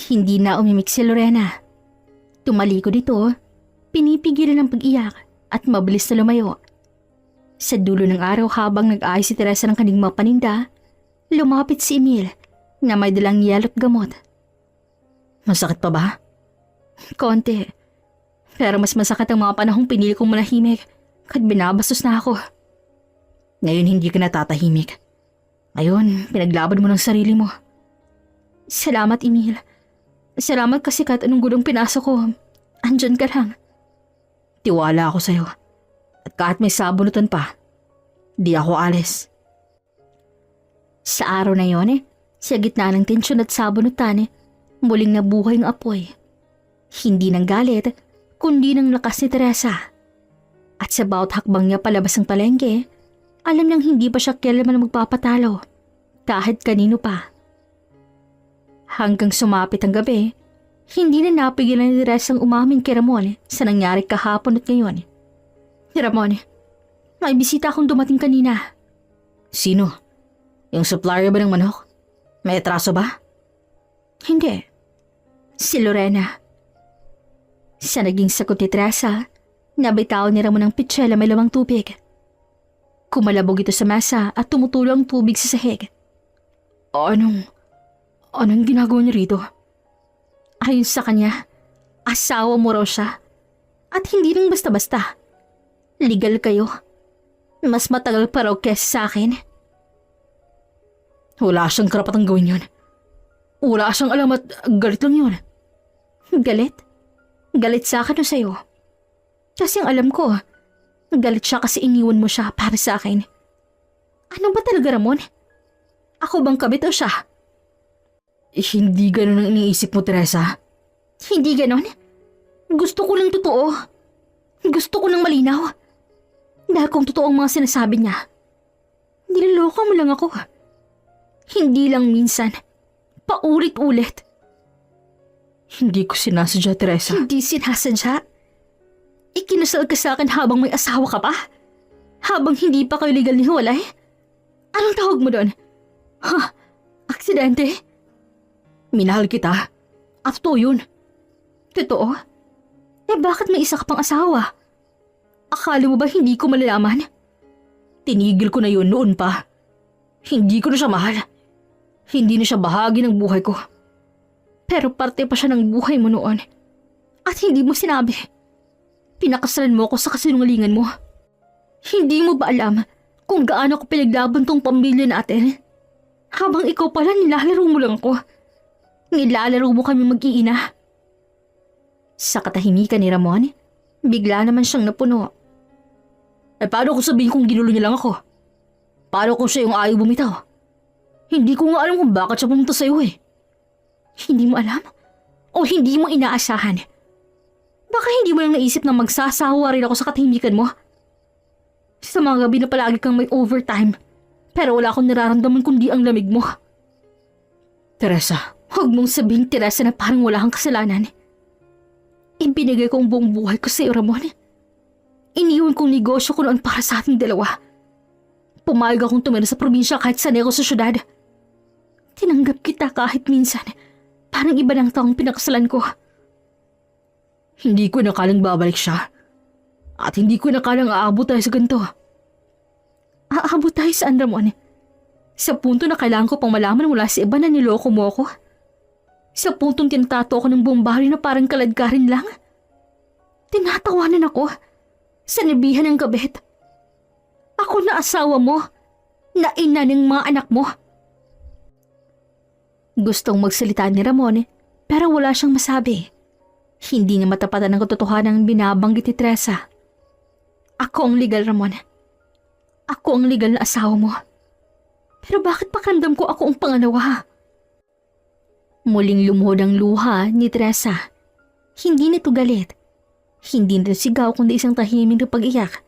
Hindi na umimik si Lorena. Tumalikod ito, pinipigilan ng pag-iyak at mabilis na lumayo. Sa dulo ng araw habang nag-ayos si Teresa ng kanyang mga paninda, lumapit si Emil na may dalang yellow at gamot. Masakit pa ba? Konti. Pero mas masakit ang mga panahong pinili kong manahimik kahit binabastos na ako. Ngayon hindi ka natatahimik. Ngayon, pinaglaban mo ng sarili mo. Salamat, Emil. Salamat kasi kahit anong gulong pinasok ko, andyan ka lang. Tiwala ako sa'yo. At kahit may sabunutan pa, di ako alis. Sa araw na yon, sa gitna ng tensyon at sabunutan, muling nabuhay ang apoy. Hindi ng galit, kundi ng lakas ni Teresa. At sa bawat hakbang niya palabas ng palengke, alam niyang hindi pa siya kailanman magpapatalo, kahit kanino pa. Hanggang sumapit ang gabi, hindi na napigilan ni Teresa ang umamin kay Ramon sa nangyari kahapon at ngayon. Ramon, may bisita akong dumating kanina. Sino? Yung supplier ba ng manok? May atraso ba? Hindi. Si Lorena. Sa naging sagot ni Teresa, nabitaw ni Ramon ang pitsela may lamang tubig. Kumalabog ito sa mesa at tumutulo ang tubig sa sahig. Anong ginagawa niya rito? Ayon sa kanya, asawa mo raw siya. At hindi rin basta-basta. Legal kayo. Mas matagal pa raw kesa sa akin. Wala siyang karapatang gawin yun. Wala siyang alam at galit lang yun. Galit? Galit sa akin o sa'yo? Kasi ang alam ko, galit siya kasi iniwan mo siya para sa akin. Ano ba talaga, Ramon? Ako bang kabit o siya? Hindi ganun ang iniisip mo, Teresa. Hindi ganon. Gusto ko lang totoo. Gusto ko lang malinaw. Dahil kung totoo ang mga sinasabi niya, niloloko mo lang ako. Hindi lang minsan. Paulit-ulit. Hindi ko sinasadya, Teresa. Hindi sinasadya. Ikinasal ka sa akin habang may asawa ka pa? Habang hindi pa kayo legal ni hiwalay? Anong tawag mo doon? Ha? Aksidente? Minahal kita. At to yun. Totoo? Eh bakit may isa ka pang asawa? Akala mo ba hindi ko malalaman? Tinigil ko na yun noon pa. Hindi ko na siya mahal. Hindi na siya bahagi ng buhay ko. Pero parte pa siya ng buhay mo noon. At hindi mo sinabi. Pinakasalan mo ako sa kasinungalingan mo. Hindi mo ba alam kung gaano ko pinaglaban tong pamilya natin? Habang ikaw pala nilalaro mo lang ako. Nilalaro mo kami mag-iina. Sa katahimikan ni Ramon, bigla naman siyang napuno. Eh paano kung sabihin kong ginulo niya lang ako? Paano kung siya yung ayaw bumitaw? Hindi ko nga alam kung bakit siya pumunta sa'yo eh. Hindi mo alam? O hindi mo inaasahan? Baka hindi mo lang naisip na magsasawa rin ako sa katahimikan mo? Sa mga gabi na palagi kang may overtime, pero wala akong nararamdaman kundi ang lamig mo. Teresa. Huwag mong sabihin, Teresa, na parang wala kang kasalanan. Ibinigay ko ang buong buhay ko sa iyo, Ramon. Iniwan kong negosyo ko noon para sa ating dalawa. Pumayag akong tumira sa probinsya kahit sanay ako sa syudad. Tinanggap kita kahit minsan. Parang iba ng taong pinakasalan ko. Hindi ko nakalang babalik siya. At hindi ko nakalang aabot tayo sa ganito. Aabot tayo saan, Ramon? Sa punto na kailangan ko pang malaman mula sa iba na niloko mo ako? Sa puntong tinatato ako ng buong baryo na parang kaladkarin lang? Tinatawanan ako sa nebihan ng gabet. Ako na asawa mo, na ina ng mga anak mo. Gustong magsalita ni Ramon, pero wala siyang masabi. Hindi niya matapatan ng katotohanan ang binabanggit ni Teresa. Ako ang legal, Ramon. Ako ang legal na asawa mo. Pero bakit pakiramdam ko ako ang pangalawa? Muling lumuhod ang luha ni Teresa. Hindi nito galit. Hindi nito sigaw kundi isang tahimik na pag-iyak.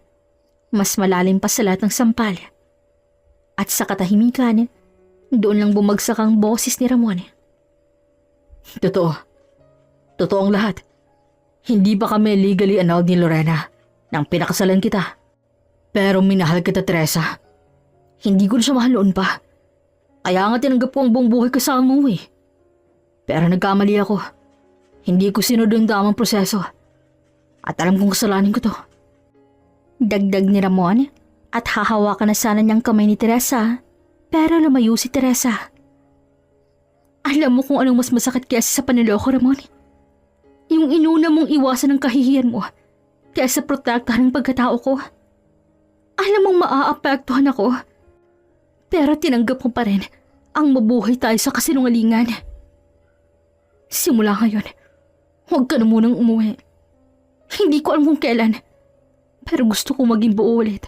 Mas malalim pa sa lahat ng sampal. At sa katahimikan, doon lang bumagsak ang boses ni Ramon. Totoo. Totoo ang lahat. Hindi pa kami legally annulled ni Lorena nang pinakasalan kita. Pero minahal kita, Teresa. Hindi ko na siya mahal noon pa. Kaya nga tinanggap ko ang buong buhay kasama mo eh. Pero nagkamali ako. Hindi ko sinunod ang tamang proseso. At alam kong kasalanan ko to. Dagdag ni Ramon at hahawakan na sana niyang kamay ni Teresa, pero lumayo si Teresa. Alam mo kung anong mas masakit kaysa sa panloloko, Ramon? Yung inuna mong iwasan ng kahihiyan mo kaysa protektahan ng pagkatao ko. Alam mong maaapektuhan ako, pero tinanggap mo pa rin ang mabuhay tayo sa kasinungalingan. Simula ngayon, huwag ka na munang umuwi. Hindi ko alam kung kailan, pero gusto ko maging buo ulit.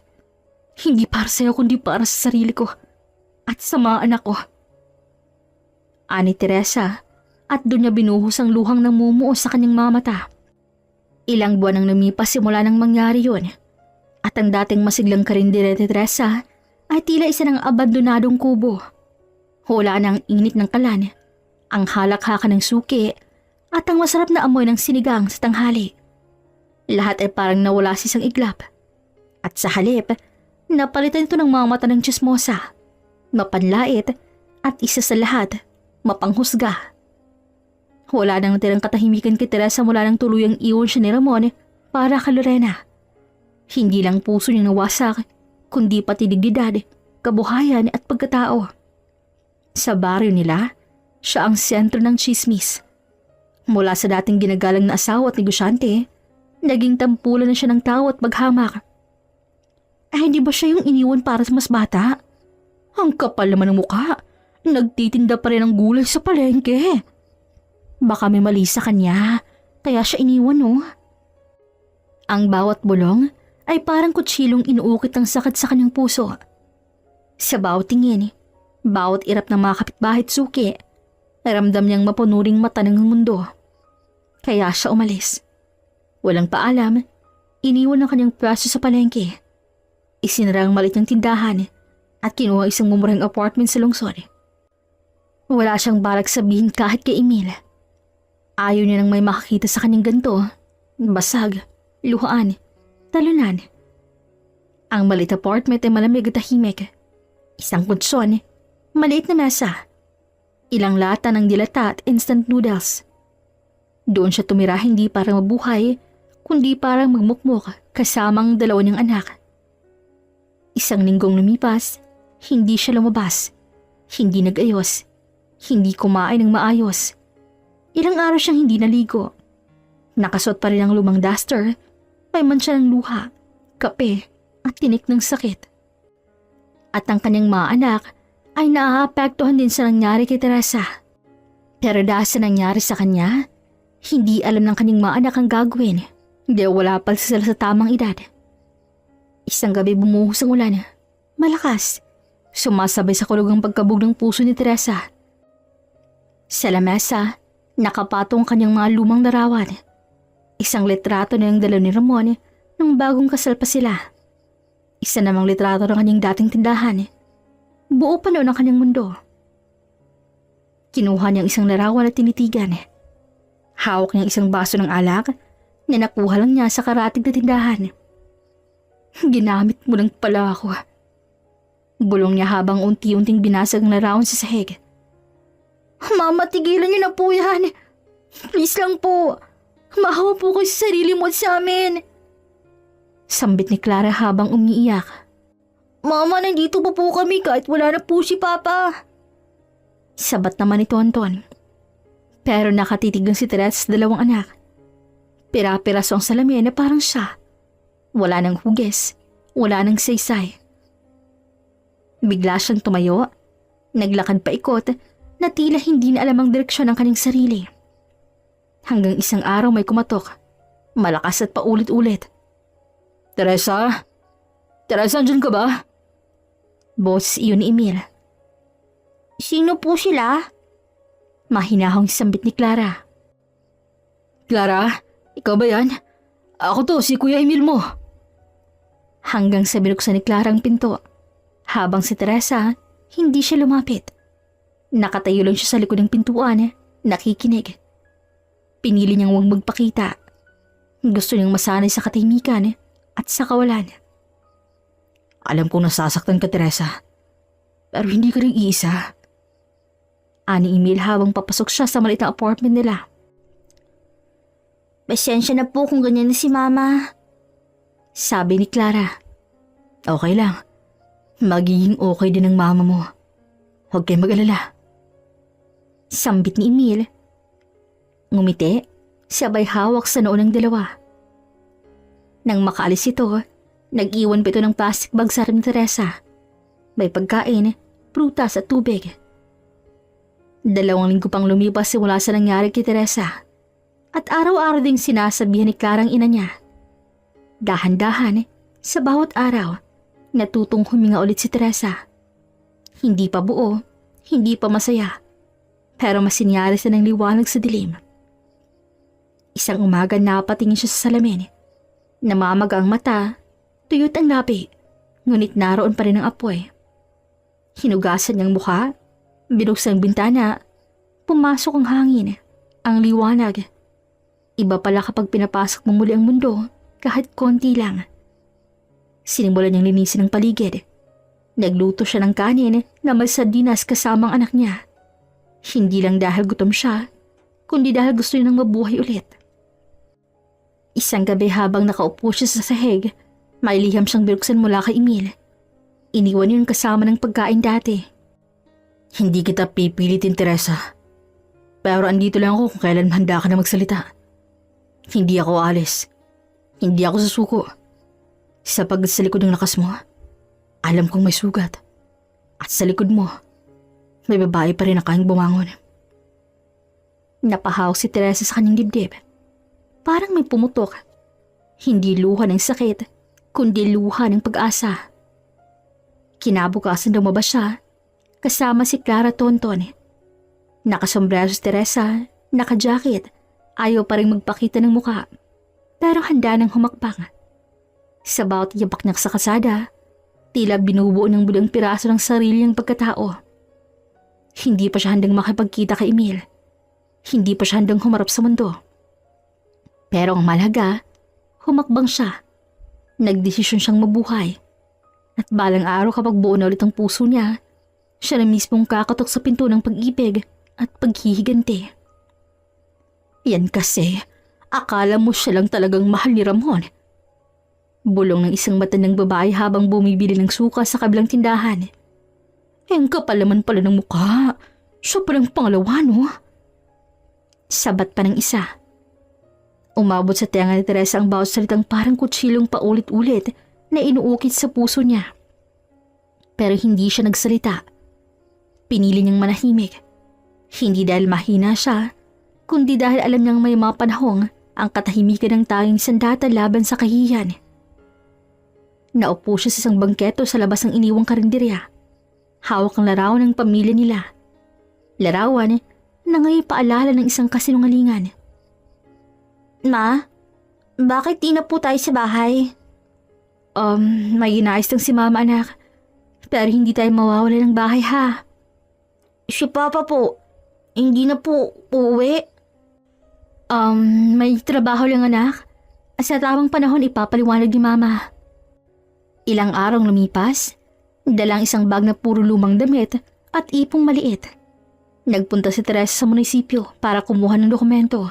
Hindi para sa'yo kundi para sa sarili ko at sa mga anak ko. Ani Teresa, at doon niya binuhos ang luhang namumuo sa kanyang mga mata. Ilang buwan ang lumipas simula nang mangyari yun, at ang dating masiglang karindere ni Teresa ay tila isa ng abandonadong kubo. Hula ng init ng kalan, ang halak-haka ng suki, at ang masarap na amoy ng sinigang sa tanghali. Lahat ay parang nawala sa isang iglap. At sa halip, napalitan ito ng mga mata ng tsismosa, mapanlait, at isa sa lahat, mapanghusga. Wala nang natirang katahimikan kay Teresa mula nang tuluyang iwan siya ni Ramon para kay Lorena. Hindi lang puso niya nawasak, kundi pati dignidad, kabuhayan at pagkatao. Sa baryo nila, siya ang sentro ng chismis. Mula sa dating ginagalang na asawa at negosyante, naging tampulan na siya ng tao at maghamak. Ay hindi ba siya yung iniwan para sa mas bata? Ang kapal naman ng mukha, nagtitinda pa rin ng gulay sa palengke. Baka may mali sa kanya, kaya siya iniwan no? Ang bawat bulong ay parang kutsilong inuukit ang sakit sa kanyang puso. Sa bawat tingin, bawat irap ng mga kapitbahay at suki, ramdam niyang mapunuring mata ng mundo. Kaya siya umalis. Walang paalam, iniwan ang kanyang pwesto sa palengke. Isinara ang maliit niyang tindahan at kinuha isang mumurang apartment sa lungsod. Wala siyang balak sabihin kahit kay Emil. Ayaw niya nang may makakita sa kanyang ganito, basag, luhaan, talunan. Ang maliit apartment ay malamig at tahimik. Isang kutsyon, maliit na mesa, ilang lata ng dilata at instant noodles. Doon siya tumira hindi para mabuhay, kundi para magmukmuk kasamang dalawa niyang anak. Isang linggong lumipas, hindi siya lumabas, hindi nag-ayos, hindi kumain ng maayos. Ilang araw siyang hindi naligo. Nakasuot pa rin ang lumang duster, may mancha ng luha, kape at tinik ng sakit. At ang kanyang mga anak ay naaapektuhan din sa nangyari kay Teresa. Pero dahil sa nangyari sa kanya, hindi alam ng kanyang mga anak ang gagawin. Hindi wala pa sila sa tamang edad. Isang gabi bumuhos ang ulan. Malakas. Sumasabay sa kulog ang pagkabog ng puso ni Teresa. Sa lamesa, nakapatong kanyang mga lumang larawan. Isang litrato na yung dala ni Ramon nung bagong kasal pa sila. Isa namang litrato ng kanyang dating tindahan. Buo pa noon ang kanyang mundo. Kinuha niyang isang larawan at tinitigan. Hawak niyang isang baso ng alak na nakuha lang niya sa karatig na tindahan. Ginamit mo lang pala ako. Bulong niya habang unti-unting binasag ang larawan sa sahig. Mama, tigilan niyo na po yan. Please lang po. Mahawa po kayo sa sarili mo at sa amin. Sambit ni Clara habang umiiyak. Mama, nandito pa po kami kahit wala na po si Papa. Sabat naman ni Tonton. Pero nakatitig lang si Teresa sa dalawang anak. Pira-piraso ang salamin na parang siya. Wala nang hugis, wala nang saysay. Bigla siyang tumayo, naglakad pa ikot na tila hindi na alam ang direksyon ng kanyang sarili. Hanggang isang araw may kumatok, malakas at paulit-ulit. Teresa? Teresa, andyan ka ba? Boses iyon ni Emil. Sino po sila? Mahinahong sambit ni Clara. Clara, ikaw ba yan? Ako to, si Kuya Emil mo. Hanggang sa binuksan ni Clara ang pinto, habang si Teresa hindi siya lumapit. Nakatayo lang siya sa likod ng pintuan, nakikinig. Pinili niyang huwag magpakita. Gusto niyang masanay sa katahimikan at sa kawalan. Alam kong nasasaktan ka, Teresa. Pero hindi ka rin iisa. Ani Emil habang papasok siya sa maliit na apartment nila. Pasensya na po kung ganyan na si Mama. Sabi ni Clara. Okay lang. Magiging okay din ang mama mo. Huwag kayong mag-alala. Sambit ni Emil. Ngumiti, sabay hawak sa noo ng dalawa. Nang makaalis ito, nag-iwan pa ito ng plastic bag sa harap ni Teresa. May pagkain, prutas at tubig. 2 linggo pang lumipas simula sa nangyari kay Teresa. At araw-araw ding sinasabihan ni Clara ang ina niya. Dahan-dahan, sa bawat araw, natutong huminga ulit si Teresa. Hindi pa buo, hindi pa masaya, pero mas sinyaris na ng liwanag sa dilim. Isang umaga napatingin siya sa salamin. Namamaga ang mata, tuyot ang labi, ngunit naroon pa rin ang apoy. Hinugasan niyang mukha, binuksan ang bintana, pumasok ang hangin, ang liwanag. Iba pala kapag pinapasok mo muli ang mundo kahit konti lang. Sinimulan niyang linisin ang paligid. Nagluto siya ng kanin na may sardinas kasama ang anak niya. Hindi lang dahil gutom siya, kundi dahil gusto niya nang mabuhay ulit. Isang gabi habang nakaupo siya sa sahig, may liham siyang binuksan mula kay Emil. Iniwan yun kasama ng pagkain dati. Hindi kita pipilitin, Teresa. Pero andito lang ako kung kailan handa ka na magsalita. Hindi ako alis. Hindi ako susuko. Sapagkat sa likod ng lakas mo, alam kong may sugat. At sa likod mo, may babae pa rin na kayang bumangon. Napahawak si Teresa sa kanyang dibdib. Parang may pumutok. Hindi luha ng sakit, kundi luha ng pag-asa. Kinabukasan lumabas siya, kasama si Clara Tonton. Nakasombrero si Teresa, naka-jacket, ayaw pa rin magpakita ng muka, pero handa nang humakbang. Sa bawat yabak niya sa kasada, tila binubuo ng bulang piraso ng sarili niyang pagkatao. Hindi pa siya handang makipagkita kay Emil. Hindi pa siya handang humarap sa mundo. Pero ang malaga, humakbang siya. Nagdesisyon siyang mabuhay. At balang araw kapag buo na ulit ang puso niya, siya na mismong kakatok sa pinto ng pag-ibig at paghihiganti. Yan kasi, akala mo siya lang talagang mahal ni Ramon. Bulong ng isang matandang babae habang bumibili ng suka sa kabilang tindahan. Ang kapal naman pala ng mukha. Siya palang pangalawa, no? Sabat pa ng isa. Umabot sa tenga ni Teresa ang bawat salitang parang kutsilong paulit-ulit na inuukit sa puso niya. Pero hindi siya nagsalita. Pinili niyang manahimik. Hindi dahil mahina siya, kundi dahil alam niyang may mga panahong ang katahimikan ng tanging sandata laban sa kahihiyan. Naupo siya sa isang bangketo sa labas ng iniwang karinderya. Hawak ang larawan ng pamilya nila. Larawan na ngayon paalala ng isang kasinungalingan. Ma, bakit di na po tayo sa bahay? May inaayos lang si Mama, anak. Pero hindi tayo mawawala ng bahay, ha? Si Papa po, hindi na po uuwi. May trabaho lang, anak. Sa tamang panahon ipapaliwanag ni Mama. Ilang araw lumipas, dalang isang bag na puro lumang damit at ipong maliit. Nagpunta si Teresa sa munisipyo para kumuha ng dokumento.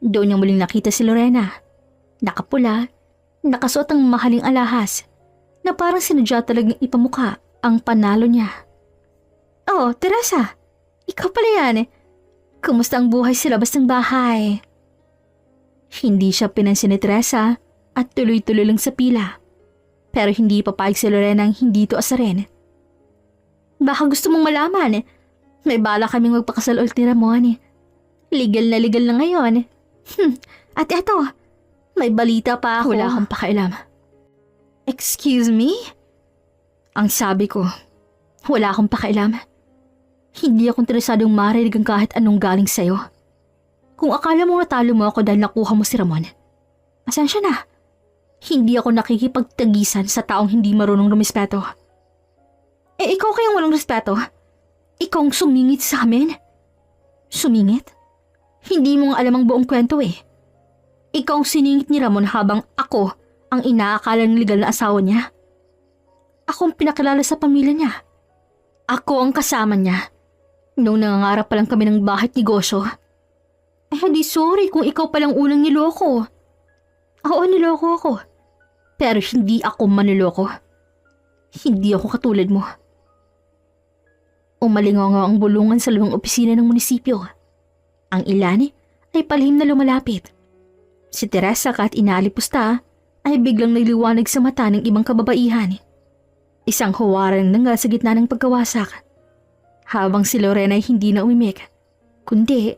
Doon niya muling nakita si Lorena. Nakapula, nakasuot ang mahaling alahas na parang sinadya talagang ipamukha ang panalo niya. Oh, Teresa, ikaw pala yan. Kumusta ang buhay sa labas ng bahay? Hindi siya pinansin ni Teresa at tuloy-tuloy lang sa pila. Pero hindi papayag si Lorena ang hindi ito asarin. Baka gusto mong malaman, may bala kaming magpakasal ulit ni Ramon. Legal na ngayon. At eto, may balita pa ako. Wala akong pakialam. Excuse me? Ang sabi ko, wala akong pakialam. Hindi ako interesadong marinig ang kahit anong galing sa'yo. Kung akala mo natalo mo ako dahil nakuha mo si Ramon, pasensya na. Hindi ako nakikipagtagisan sa taong hindi marunong rumispeto. Ikaw kayang walang respeto? Ikaw ang sumingit sa amin? Sumingit? Hindi mo nga alam ang buong kwento eh. Ikaw ang siningit ni Ramon habang ako ang inaakala ng legal na asawa niya. Ako ang pinakilala sa pamilya niya. Ako ang kasama niya. Nung nangangarap pa lang kami ng bahay at negosyo. Di sorry kung ikaw palang unang niloko. Oo, niloko ako. Pero hindi ako manloloko. Hindi ako katulad mo. Umalingaw ang bulungan sa lumang opisina ng munisipyo. Ang ilan ay palihim na lumalapit. Si Teresa kahit inaalipusta ay biglang nagliwanag sa mata ng ibang kababaihan. Isang huwaran na nga sa gitna ng pagkawasak. Habang si Lorena ay hindi na umimik, kundi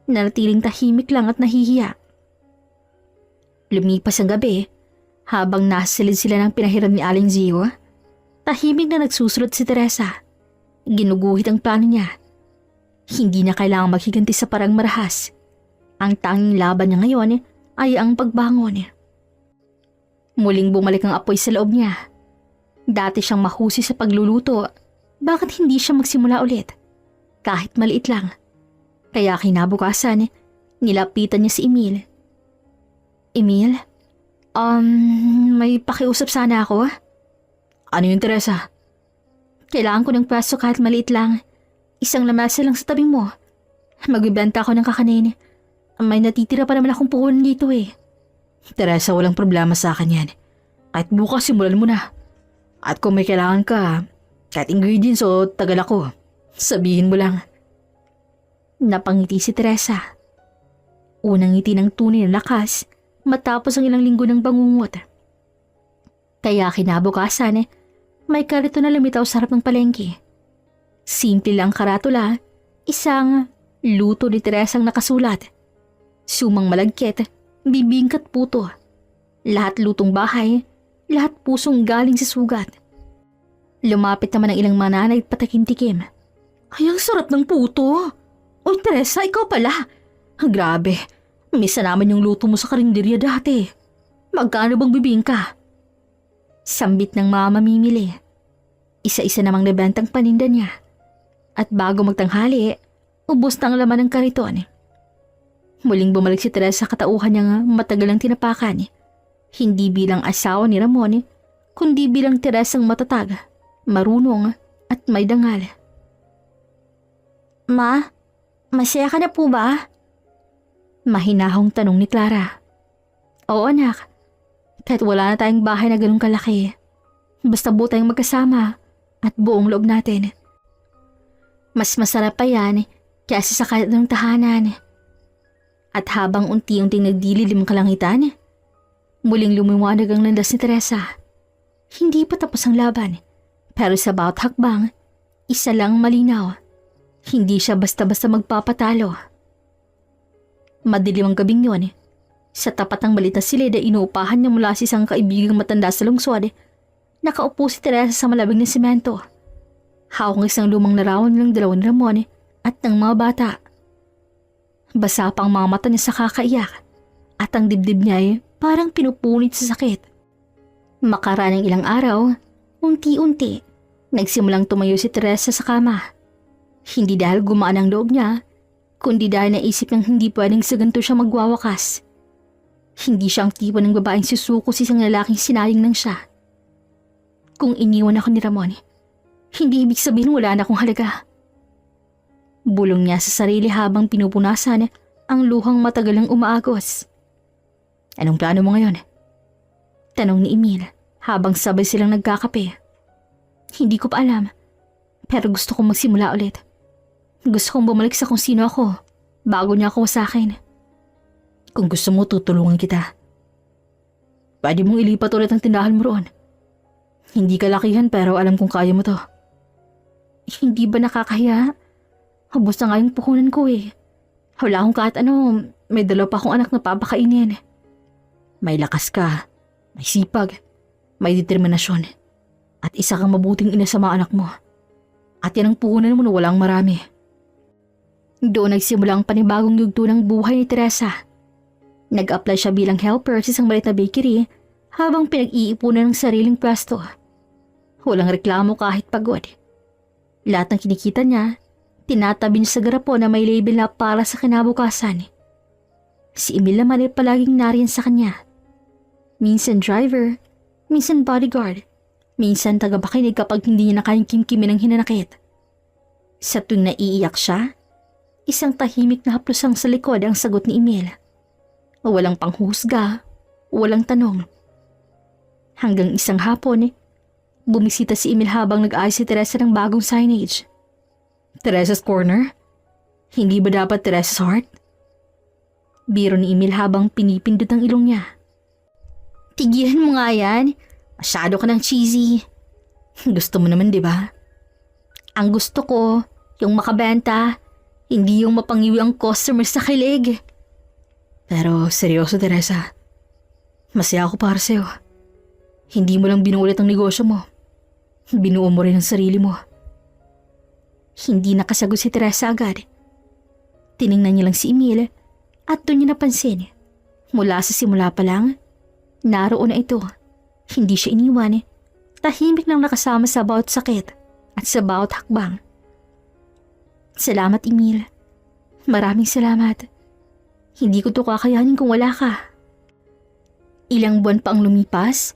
nanatiling tahimik lang at nahihiya. Lumipas ang gabi, habang nasilid sila ng pinahiram ni Aling Zio, tahimik na nagsusulot si Teresa. Ginuguhit ang plano niya. Hindi niya kailangang maghiganti sa parang marahas. Ang tanging laban niya ngayon ay ang pagbangon. Muling bumalik ang apoy sa loob niya. Dati siyang mahusay sa pagluluto. Bakit hindi siya magsimula ulit? Kahit maliit lang. Kaya kinabukasan, nilapitan niya si Emil. Emil? May pakiusap sana ako. Ano yun, Teresa? Kailangan ko ng pwesto kahit maliit lang. Isang lamesa lang sa tabi mo. Magbibenta ako ng kakanin. May natitira pa naman akong puhunan dito Teresa, walang problema sa akin yan. Kahit bukas simulan mo na. At kung may kailangan ka, kahit ingredients o tagal ako, sabihin mo lang. Napangiti si Teresa. Unang ngiti ng tunay na lakas matapos ang ilang linggo ng bangungot. Kaya kinabukasan, may karito na lumitaw sa harap ng palengke. Simple lang karatula, isang luto ni Teresa ang nakasulat. Sumang malagkit, bibingkat puto. Lahat lutong bahay, lahat pusong galing sa sugat. Lumapit naman ang ilang mananay at patikim-tikim. Ay, ang sarap ng puto. Oy, Teresa, ikaw pala. Grabe, misa naman yung luto mo sa karinderya dati. Magkano bang bibingka? Sambit ng mga mamimili. Isa-isa namang nabentang paninda niya. At bago magtanghali, ubos na ang laman ng kariton. Muling bumalik si Teresa sa katauhan niyang matagal ang tinapakan. Hindi bilang asawa ni Ramon, kundi bilang Teresang matatag, marunong at may dangal. Ma, masaya ka na po ba? Mahinahong tanong ni Clara. Oo anak, kahit wala na tayong bahay na ganun kalaki. Basta buo tayong magkasama at buong loob natin. Mas masarap pa yan kaysa sa kahit anong tahanan. At habang unti-unting nagdililim ang kalangitan, muling lumiwanag ang landas ni Teresa. Hindi pa tapos ang laban, pero sa bawat hakbang, isa lang malinaw. Hindi siya basta-basta magpapatalo. Madilim ang gabing yun. Sa tapat ng maliit na silid ay inuupahan niya mula sa isang kaibigang matanda sa lungsod. Nakaupo si Teresa sa malabig na semento. Hawak ng isang lumang larawan ng dalawang Ramon at ng mga bata. Basa pa ang mga mata niya sa kakaiyak at ang dibdib niya ay parang pinupunit sa sakit. Makaraan ng ilang araw, unti-unti, nagsimulang tumayo si Teresa sa kama. Hindi dahil gumaan ang loob niya, kundi dahil naisip niyang hindi pwedeng sa ganito siya magwawakas. Hindi siya ang tipo ng babaeng susuko sa isang lalaking sinayang nang siya. Kung iniwan ako ni Ramon, hindi ibig sabihin wala na akong halaga. Bulong niya sa sarili habang pinupunasan ang luhang matagal ng umaagos. Anong plano mo ngayon? Tanong ni Emil habang sabay silang nagkakape. Hindi ko pa alam, pero gusto kong magsimula ulit. Gusto kong bumalik sa kung sino ako bago niya ako sa akin. Kung gusto mo, tutulungan kita. Pwede mong ilipat ulit ang tindahan mo roon. Hindi kalakihan pero alam kong kaya mo to. Hindi ba nakakahiya? Habos na nga yung puhunan ko Wala akong kahit ano, may dalawa pa akong anak na papakainin. May lakas ka, may sipag, may determinasyon. At isa kang mabuting ina sa mga anak mo. At yan ang puhunan mo na walang marami. Doon nagsimula ang panibagong yugto ng buhay ni Teresa. Nag-apply siya bilang helper sa isang maliit na bakery habang pinag-iipunan ng sariling pwesto. Walang reklamo kahit pagod. Lahat ng kinikita niya, tinatabi niya sa garapon na may label na para sa kinabukasan. Si Emil naman ay palaging nariyan sa kanya. Minsan driver, minsan bodyguard, minsan tagapakinig kapag hindi niya na kayang kimkimin ang hinanakit. Sa tuwing naiiyak siya, isang tahimik na haplosang sa likod ang sagot ni Emil. Walang panghusga, walang tanong. Hanggang isang hapon, bumisita si Emil habang nag-ayos si Teresa ng bagong signage. Teresa's Corner? Hindi ba dapat Teresa's Heart? Biro ni Emil habang pinipindot ang ilong niya. Tigilan mo nga yan. Masyado ka ng cheesy. Gusto mo naman, di ba? Ang gusto ko, yung makabenta, hindi yung mapangiwi ang customers sa kilig. Pero seryoso, Teresa. Masaya ako para sa'yo. Hindi mo lang binuulit ang negosyo mo. Binuo mo rin ang sarili mo. Hindi nakasagot si Teresa agad. Tiningnan niya lang si Emil at doon niya napansin. Mula sa simula pa lang, naroon na ito. Hindi siya iniwan. Tahimik nang nakasama sa bawat sakit at sa bawat hakbang. Salamat, Emil. Maraming salamat. Hindi ko to kakayanin kung wala ka. Ilang buwan pa ang lumipas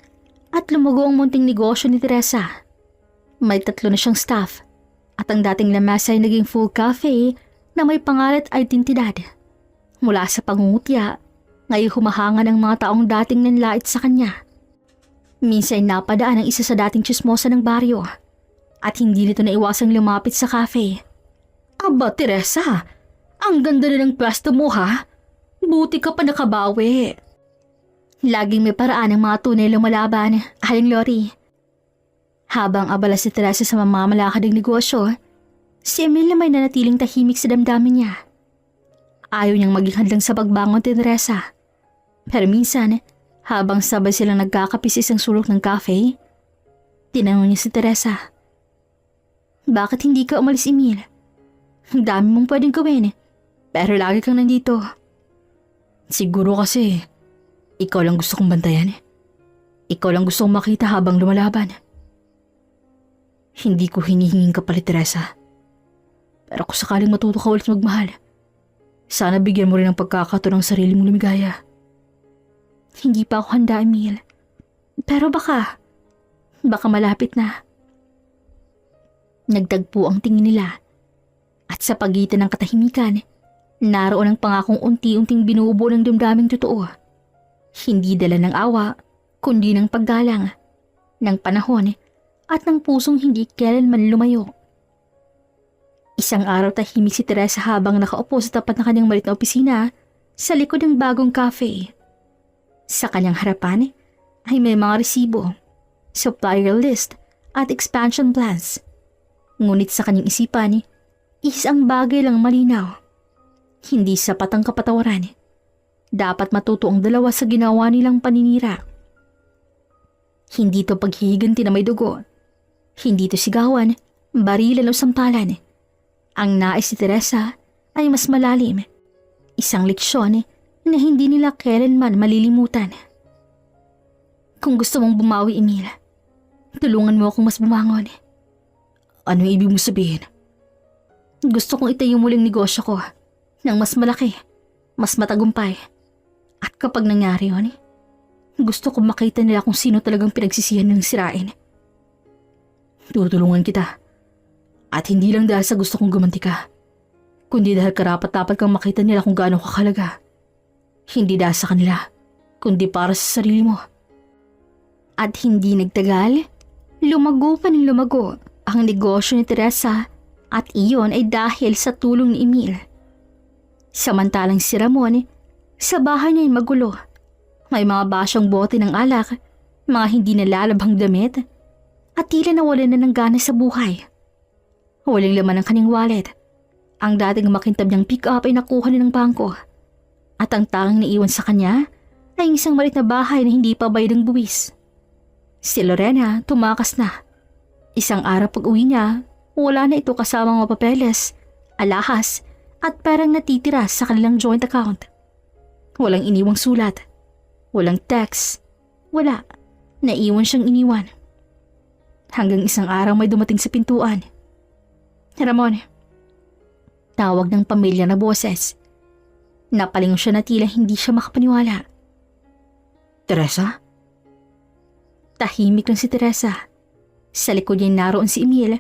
at lumago ang munting negosyo ni Teresa. May 3 na siyang staff at ang dating lamesa ay naging full cafe na may pangalan at identidad. Mula sa pangungutya, ngayon humahanga ng mga taong dating nanlait sa kanya. Minsan napadaan ang isa sa dating tsismosa ng baryo at hindi nito naiwasang lumapit sa cafe. Aba, Teresa, ang ganda na ng pwesto mo ha. Buti ka pa nakabawi. Laging may paraan ang mga tunay lumalaban, Aling Lori. Habang abala si Teresa sa mamamalakad ng negosyo, si Emil na may nanatiling tahimik sa damdamin niya. Ayaw niyang maging hadlang sa pagbangon ni Teresa. Pero minsan, habang sabay silang nagkakape sa isang sulok ng cafe, tinanong niya si Teresa. Bakit hindi ka umalis, Emil? Ang dami mong pwedeng gawin, pero lagi kang nandito. Siguro kasi, ikaw lang gusto kong bantayan. Ikaw lang gusto kong makita habang lumalaban. Hindi ko hinihinging kapalit, Teresa. Pero kung sakaling matuto ka ulit magmahal, sana bigyan mo rin ng pagkakataon ng sarili mong lumigaya. Hindi pa ako handa, Emil. Pero baka malapit na. Nagtagpo ang tingin nila. At sa pagitan ng katahimikan, naroon ang pangakong unti-unting binubuo ng damdaming totoo. Hindi dala ng awa, kundi ng paggalang, ng panahon, at ng pusong hindi kailanman lumayo. Isang araw tahimik si Teresa habang nakaupo sa tapat ng kanyang maliit na opisina sa likod ng bagong cafe. Sa kanyang harapan ay may mga resibo, supplier list at expansion plans. Ngunit sa kanyang isipan, isang bagay lang malinaw. Hindi sapat ang kapatawaran. Dapat matuto ang dalawa sa ginawa nilang paninira. Hindi to paghihiganti na may dugo. Hindi to sigawan, barilan o sampalan. Ang nais ni Teresa ay mas malalim. Isang leksyon na hindi nila kailanman malilimutan. Kung gusto mong bumawi, Emil, tulungan mo akong mas bumangon. Anong ibig mo sabihin? Gusto kong itayo muling negosyo ko ng mas malaki, mas matagumpay. At kapag nangyari yun, gusto kong makita nila kung sino talagang pinagsisihan ng sirain. Tutulungan kita. At hindi lang dahil sa gusto kong gumanti ka, kundi dahil karapat-dapat kang makita nila kung gaano kakalaga. Hindi dahil sa kanila, kundi para sa sarili mo. At hindi nagtagal, lumago pa ng lumago ang negosyo ni Teresa at iyon ay dahil sa tulong ni Emil. Samantalang si Ramon, sa bahay niya ay magulo. May mga basyong bote ng alak, mga hindi nalalabhang damit, at tila nawalan na ng gana sa buhay. Walang laman ang kanyang wallet. Ang dating makintab niyang pick-up ay nakuha na ng bangko. At ang tanging naiwan sa kanya ay isang maliit na bahay na hindi pa bayad ng buwis. Si Lorena tumakas na. Isang araw pag-uwi niya, wala na ito kasamang mga papeles, alahas, at perang natitira sa kanilang joint account. Walang iniwang sulat. Walang text. Wala. Naiwan siyang iniwan. Hanggang isang araw may dumating sa pintuan. Ramon. Tawag ng pamilya na boses. Napalingon siya na tila hindi siya makapaniwala. Teresa? Tahimik lang si Teresa. Sa likod niya naroon si Emil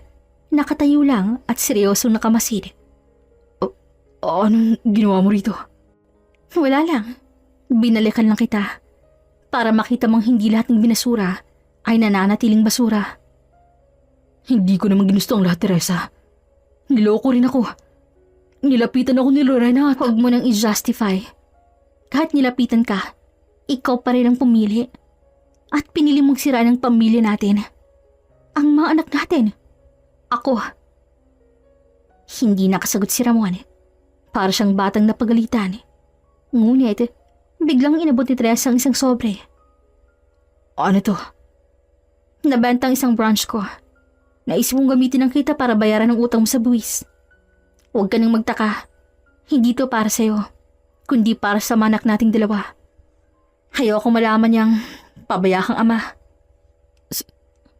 Nakatayo lang at seryosong nakamasid. Anong ginawa mo rito? Wala lang. Binalikan lang kita. Para makita mong hindi lahat ng binasura ay nananatiling basura. Hindi ko naman ginusto ang lahat, Teresa. Niloko rin ako. Nilapitan ako ni Lorena at... Huwag mo nang i-justify. Kahit nilapitan ka, ikaw pa rin ang pumili. At pinili mong sira ng pamilya natin. Ang mga anak natin. Ako. Hindi nakasagot si Ramon. Para siyang batang napagalitan. Ngunit, biglang inabot ni Teresa ang isang sobre. Ano to? Nabenta ang isang branch ko. Naisip mong gamitin ang kita para bayaran ang utang mo sa buwis. Huwag ka nang magtaka. Hindi to para sa'yo, kundi para sa mga anak nating dalawa. Ayoko malaman niyang pabaya kang ama.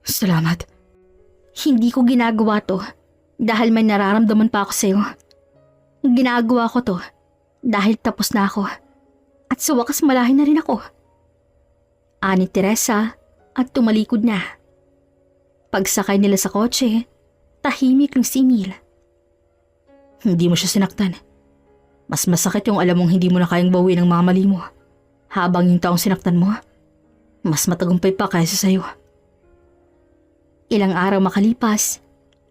Salamat. Hindi ko ginagawa to dahil may nararamdaman pa ako sa'yo. Ginagawa ko to dahil tapos na ako. At sa wakas malahin na rin ako. Ani Teresa at tumalikod na. Pagsakay nila sa kotse, tahimik ng si Emil. Hindi mo siya sinaktan. Mas masakit yung alam mong hindi mo na kayang bawiin ang mga mali mo. Habang yung taong sinaktan mo, mas matagumpay pa kaysa sa'yo. Ilang araw makalipas,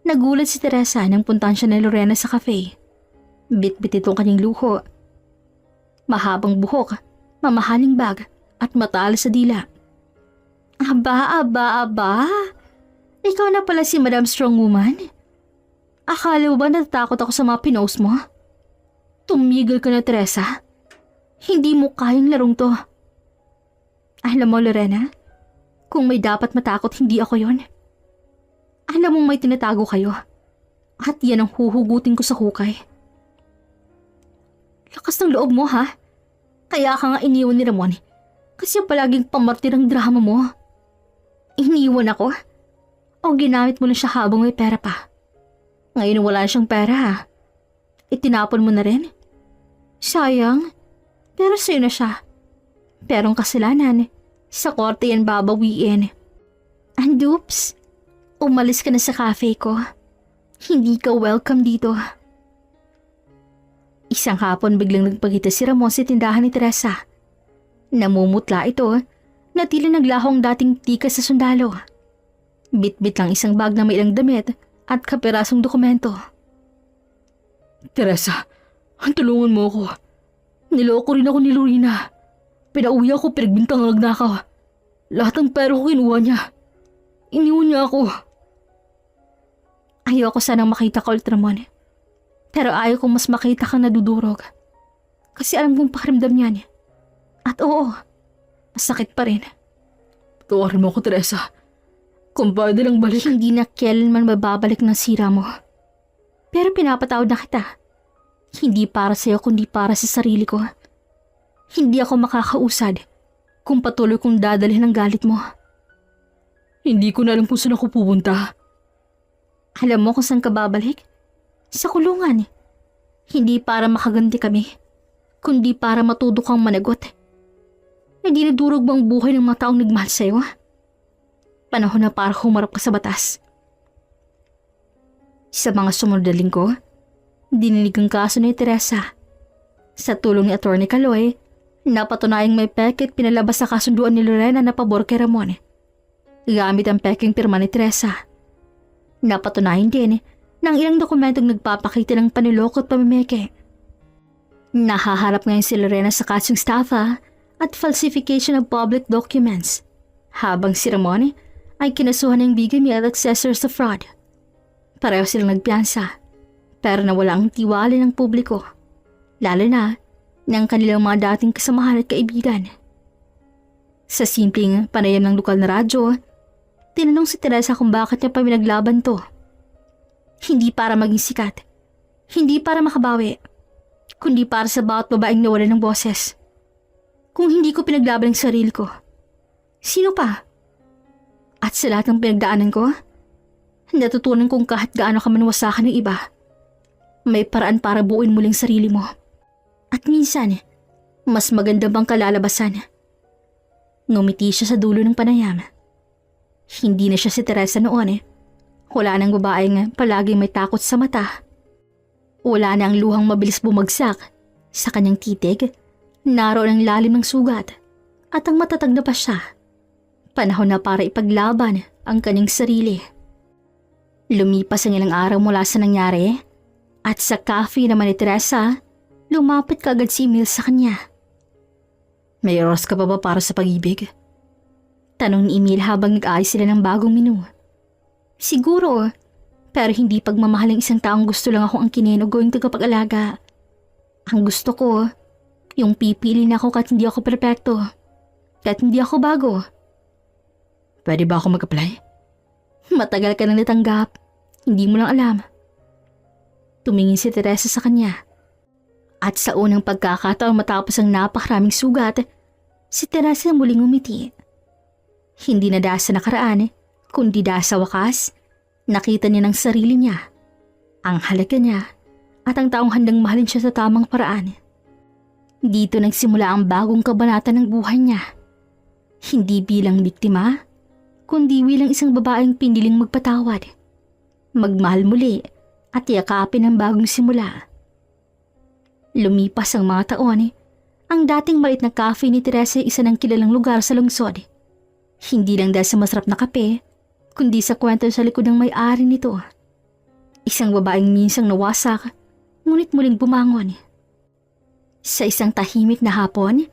nagulat si Teresa nang puntahan siya ni Lorena sa cafe. Bit-bit itong kanyang luho. Mahabang buhok, mamahaling bag at mataal sa dila. Aba. Ikaw na pala si Madam Strong Woman? Akala mo ba natatakot ako sa mga pinost mo? Tumigil ka na, Teresa. Hindi mo kayang larong to. Alam mo, Lorena, kung may dapat matakot, hindi ako yon. Alam mong may tinatago kayo. At yan ang huhugutin ko sa hukay. Lakas ng loob mo, ha? Kaya ka nga iniwan ni Ramon. Kasi palaging pamartir ang drama mo. Iniwan ako? O ginamit mo na siya habang may pera pa? Ngayon wala siyang pera, ha? Itinapon mo na rin? Sayang. Pero sa'yo na siya. Pero ang kasalanan, sa korte yan babawiin. And oops, umalis ka na sa cafe ko. Hindi ka welcome dito. Isang hapon biglang nagpakita si Ramon sa tindahan ni Teresa. Namumutla ito na tila naglahong dating tikas sa sundalo. Bit-bit lang isang bag na may ilang damit at kapirasong dokumento. Teresa, tulungan mo ako. Niloko rin ako ni Lorena. Pinauwi ako, pinagbintang ang nagnakaw. Lahat ng pera ko kinuha niya. Iniwan niya ako. Ayoko sanang makita ka ulit, Ramon. Pero ayaw kong mas makita kang nadudurog. Kasi alam kong pakiramdam niyan. At oo, masakit pa rin. Tawarin mo ako, Teresa. Kung pwede lang balik. Hindi na kailanman mababalik ng sira mo. Pero pinapatawad na kita. Hindi para sa'yo kundi para sa sarili ko. Hindi ako makakausad kung patuloy kong dadalhin ang galit mo. Hindi ko na alam kung saan ako pupunta. Alam mo kung saan ka babalik? Sa kulungan. Hindi para makaganti kami, kundi para matuto kang managot. Hindi nadurog bang buhay ng mga taong nagmahal sa'yo? Panahon na para humarap ka sa batas. Sa mga sumunod na linggo, dininig ang kaso ni Teresa. Sa tulong ni Atty. Caloy, napatunayang may peke at pinalabas sa kasunduan ni Lorena na pabor kay Ramon. Gamit ang peking pirma ni Teresa. Napatunayan din ng ilang dokumentong nagpapakita ng paniloko at pamimeke. Nahaharap ngayon si Lorena sa kasong estafa at falsification of public documents, habang si Ramon ay kinasuhan ng bigamy at accessory sa fraud. Pareho silang nagpiyansa, pero nawala ang tiwala ng publiko, lalo na ng kanilang mga dating kasamahan at kaibigan. Sa simpleng panayam ng lokal na radyo, tinanong si Teresa kung bakit niya pa pinaglaban to. Hindi para maging sikat, hindi para makabawi, kundi para sa bawat babaeng nawalan ng boses. Kung hindi ko pinaglaban ang sarili ko, sino pa? At sa lahat ng pinagdaanan ko, natutunan kong kahit gaano ka manwasakan ng iba, may paraan para buuin muling sarili mo. At minsan, mas maganda bang kalalabasan? Ngumiti siya sa dulo ng panayam. Hindi na siya si Teresa noon. Wala nang babaeng palaging may takot sa mata. Wala na ang luhang mabilis bumagsak sa kanyang titig. Naroon ang lalim ng sugat at ang matatag na pa siya. Panahon na para ipaglaban ang kanyang sarili. Lumipas ang ilang araw mula sa nangyari at sa cafe naman ni Teresa, lumapit kaagad si Emil sa kanya. May oras ka pa ba para sa pag-ibig? Tanong ni Emil habang nag-ayos sila ng bagong menu. Siguro, pero hindi pagmamahal ng isang taong gusto lang ako ang kinin o gawing tagapag-alaga. Ang gusto ko, yung pipili na ako kahit hindi ako perpekto. Kahit hindi ako bago. Pwede ba ako mag-apply? Matagal ka nang natanggap. Hindi mo lang alam. Tumingin si Teresa sa kanya. At sa unang pagkakataon matapos ang napakaraming sugat, si Teresa muling umiti. Hindi na dahil sa nakaraan, kundi dahil sa wakas, nakita niya ng sarili niya, ang halaga niya, at ang taong handang mahalin siya sa tamang paraan. Dito nagsimula ang bagong kabanata ng buhay niya. Hindi bilang biktima, kundi bilang isang babaeng piniling magpatawad, magmahal muli at yakapin ang bagong simula. Lumipas ang mga taon, ang dating maliit na cafe ni Teresa ay isa ng kilalang lugar sa lungsod. Hindi lang dahil sa masarap na kape, kundi sa kwento sa likod ng may-ari nito. Isang babaeng minsang nawasak, ngunit muling bumangon. Sa isang tahimik na hapon,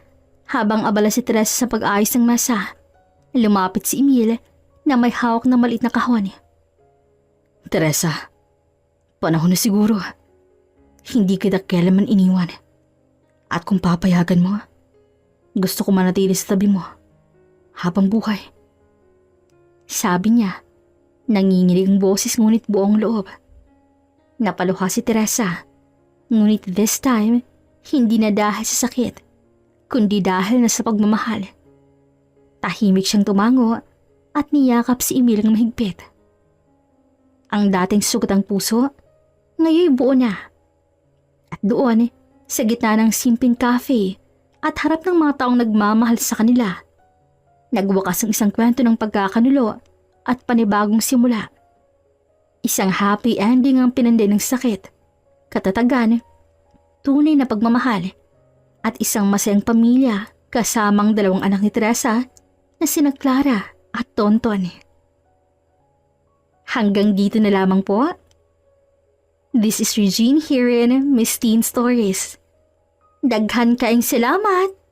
habang abala si Teresa sa pag-ayos ng mesa, lumapit si Emil na may hawak na maliit na kahon. Teresa, panahon na siguro. Hindi kita kailanman iniwan. At kung papayagan mo, gusto ko manatili sa tabi mo habang buhay. Sabi niya, nanginginig ang boses ngunit buong loob. Napaluha si Teresa, ngunit this time, hindi na dahil sa sakit, kundi dahil na sa pagmamahal. Tahimik siyang tumango at niyakap si Emil ng mahigpit. Ang dating sugat ang puso, ngayon buo na. At doon, sa gitna ng simpleng cafe at harap ng mga taong nagmamahal sa kanila, nagwakas ang isang kwento ng pagkakanulo at panibagong simula. Isang happy ending ang pinanday ng sakit, katatagan, tunay na pagmamahal, at isang masayang pamilya kasamang dalawang anak ni Teresa na sina Clara at Tonton. Hanggang dito na lamang po. This is Regine here in Miss Teen Stories. Daghan kaayong salamat!